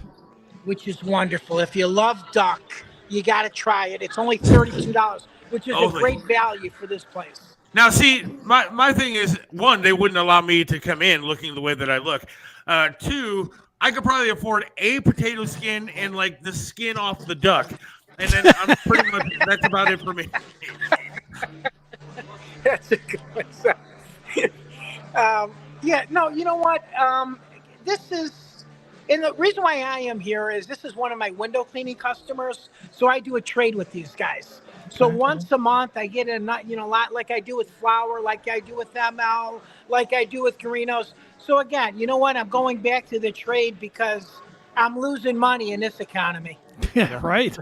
Which is wonderful. If you love duck, you got to try it. It's only $32, which is a great value for this place. Now, see, my thing is, one, they wouldn't allow me to come in looking the way that I look. Two, I could probably afford a potato skin and like the skin off the duck. And then I'm pretty much, that's about it for me. That's a good one. Yeah, no, you know what? This is, and the reason why I am here is this is one of my window cleaning customers. So I do a trade with these guys. So once a month, I get a lot like I do with Flour, like I do with ML, like I do with Carinos. So again, you know what? I'm going back to the trade because I'm losing money in this economy. Yeah, right.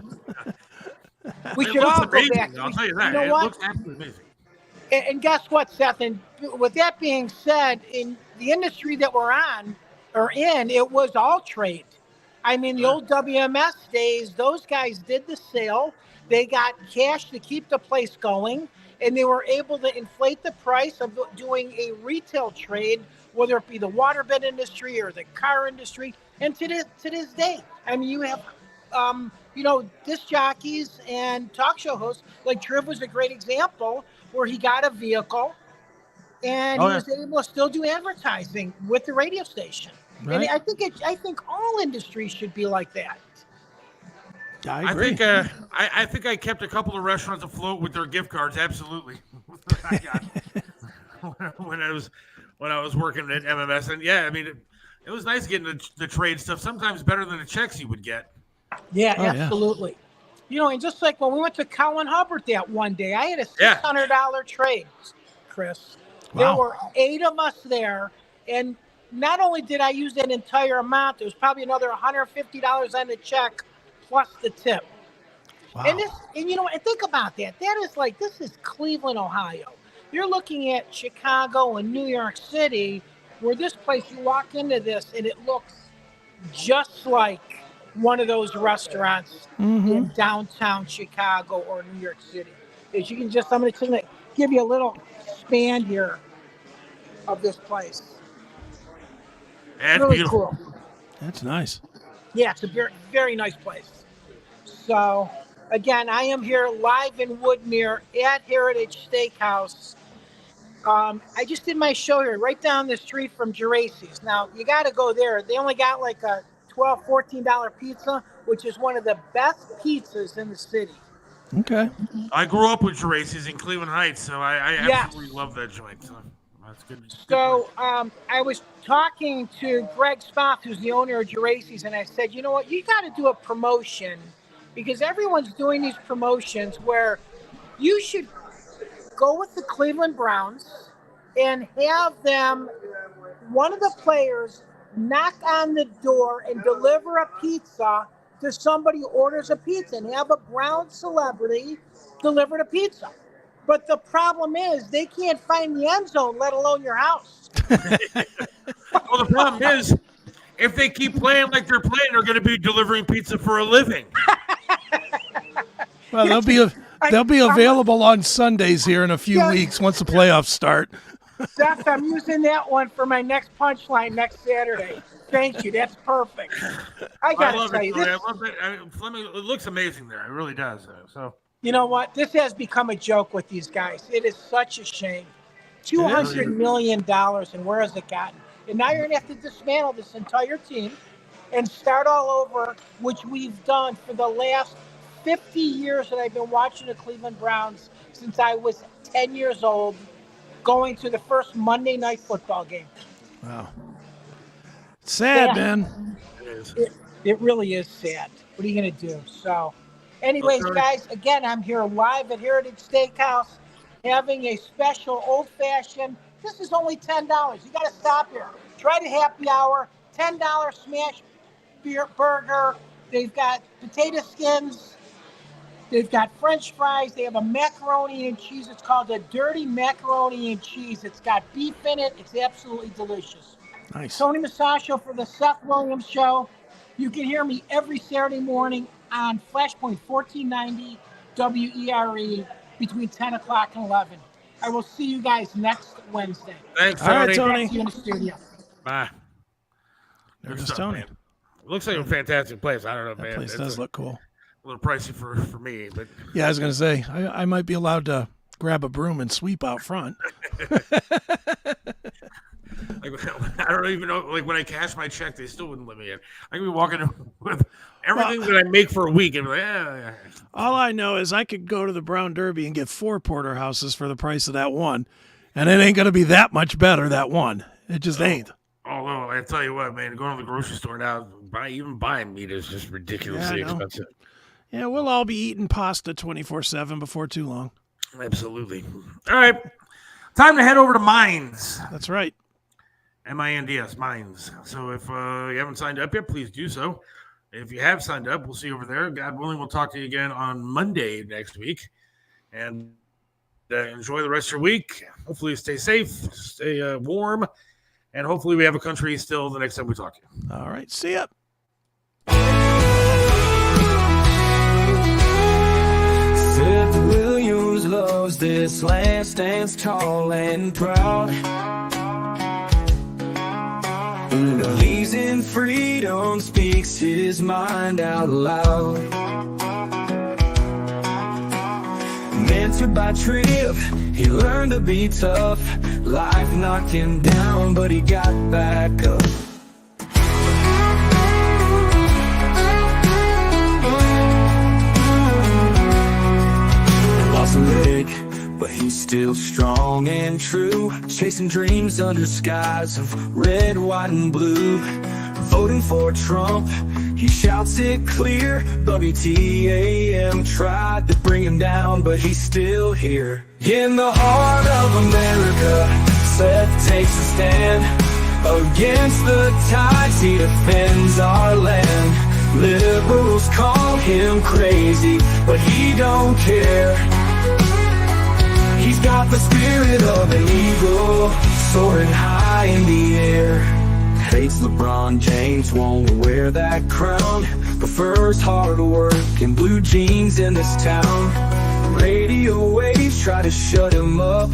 We should all go amazing, back. I'll tell you that. You know it what? looks absolutely amazing. And guess what, Seth? And with that being said, in the industry that we're on or in, it was all trade. I mean, the old WMS days, those guys did the sale. They got cash to keep the place going, and they were able to inflate the price of doing a retail trade, whether it be the waterbed industry or the car industry. And to this day, I mean, you have, disc jockeys and talk show hosts. Like Triv was a great example where he got a vehicle, and he was able to still do advertising with the radio station. Right. And I think all industries should be like that. I agree. I think I kept a couple of restaurants afloat with their gift cards. Absolutely. when I was working at MMS, and yeah, I mean, it was nice getting the trade stuff. Sometimes better than the checks you would get. Yeah, absolutely. Yeah. You know, and just like when we went to Colin Hubbard that one day, I had a $600 trade, Chris. Wow. There were 8 of us there, and not only did I use that entire amount, there was probably another $150 on the check plus the tip. Wow. And you know, and think about that. This is Cleveland, Ohio. You're looking at Chicago and New York City, where this place, you walk into this and it looks just like one of those restaurants in downtown Chicago or New York City. As you can just, I'm going to give you a little span here of this place. That's really beautiful. Cool. That's nice. Yeah, it's a very, very nice place. So, again, I am here live in Woodmere at Heritage Steakhouse. I just did my show here right down the street from Geraci's. Now, you got to go there. They only got like a $12, $14 pizza, which is one of the best pizzas in the city. Okay. I grew up with Geraci's in Cleveland Heights, so I absolutely love that joint. So that's good. So I was talking to Greg Spoth, who's the owner of Geraci's, and I said, you know what, you got to do a promotion because everyone's doing these promotions where you should go with the Cleveland Browns and have them, one of the players knock on the door and deliver a pizza to somebody who orders a pizza and have a brown celebrity deliver the pizza. But the problem is they can't find the end zone, let alone your house. Well, the problem is, if they keep playing like they're playing, they're going to be delivering pizza for a living. Well, they'll be available on Sundays here in a few weeks once the playoffs start. Seth, I'm using that one for my next punchline next Saturday. Thank you. That's perfect. I gotta tell you, I love it. Fleming, it looks amazing there. It really does. So you know what? This has become a joke with these guys. It is such a shame. $200 million, and where has it gotten? And now you're gonna have to dismantle this entire team and start all over, which we've done for the last 50 years that I've been watching the Cleveland Browns since I was 10 years old, going to the first Monday night football game. Wow. Sad, man. It really is sad. What are you going to do? So, anyways, guys, again, I'm here live at Heritage Steakhouse having a special old-fashioned. This is only $10. You got to stop here. Try the happy hour. $10 smash burger. They've got potato skins. They've got French fries. They have a macaroni and cheese. It's called a dirty macaroni and cheese. It's got beef in it. It's absolutely delicious. Nice. Tony Musachio for the Seth Williams Show. You can hear me every Saturday morning on Flashpoint 1490 WERE between 10 o'clock and 11. I will see you guys next Wednesday. Thanks, Tony. All right, Tony. See you in the studio. Bye. There's Tony. Man. It looks like a fantastic place. I don't know, that man. Place does look cool. A little pricey for me, but yeah, I was gonna say I might be allowed to grab a broom and sweep out front. I don't even know. Like when I cash my check, they still wouldn't let me in. I could be walking with everything that I make for a week and be like, yeah. All I know is I could go to the Brown Derby and get 4 porterhouses for the price of that one, and it ain't gonna be that much better. That one, it just ain't. Although I tell you what, man, going to the grocery store now, even buying meat is just ridiculously expensive. Yeah, we'll all be eating pasta 24/7 before too long. Absolutely. All right, time to head over to Minds. That's right. MINDS, Minds. So if you haven't signed up yet, please do so. If you have signed up, we'll see you over there. God willing, we'll talk to you again on Monday next week. And enjoy the rest of your week. Hopefully stay safe, stay warm, and hopefully we have a country still the next time we talk to you. All right, see ya. Seth Williams loves this land, stands tall and proud. Believes in freedom, speaks his mind out loud. Mentored by Trip, he learned to be tough. Life knocked him down, but he got back up. Lost a leg, but he's still strong and true. Chasing dreams under skies of red, white, and blue. Voting for Trump, he shouts it clear. WTAM tried to bring him down, but he's still here. In the heart of America, Seth takes a stand. Against the tides, he defends our land. Liberals call him crazy, but he don't care. He's got the spirit of an eagle, soaring high in the air. Hates LeBron James, won't wear that crown. Prefers hard work and blue jeans in this town. Radio waves try to shut him up,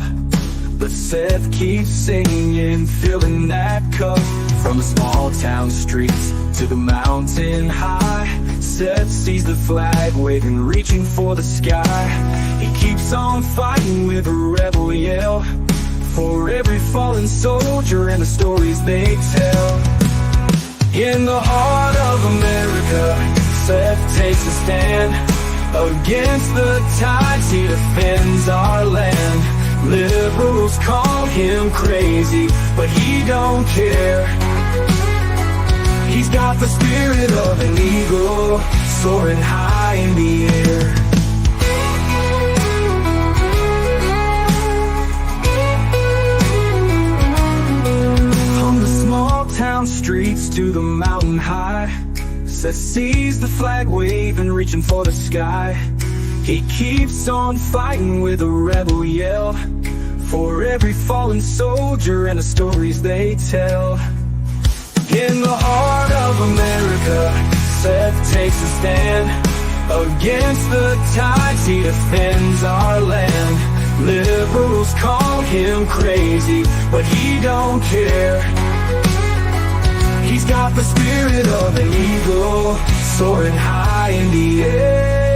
but Seth keeps singing, filling that cup. From the small town streets to the mountain high, Seth sees the flag waving, reaching for the sky. He keeps on fighting with a rebel yell, for every fallen soldier and the stories they tell. In the heart of America, Seth takes a stand. Against the tides, he defends our land. Liberals call him crazy, but he don't care. He's got the spirit of an eagle, soaring high in the air. On the small town streets to the mountain high. Seth sees the flag waving, reaching for the sky. He keeps on fighting with a rebel yell, for every fallen soldier and the stories they tell. In the heart of America, Seth takes a stand. Against the tides, he defends our land. Liberals call him crazy, but he don't care. He's got the spirit of an eagle, soaring high in the air.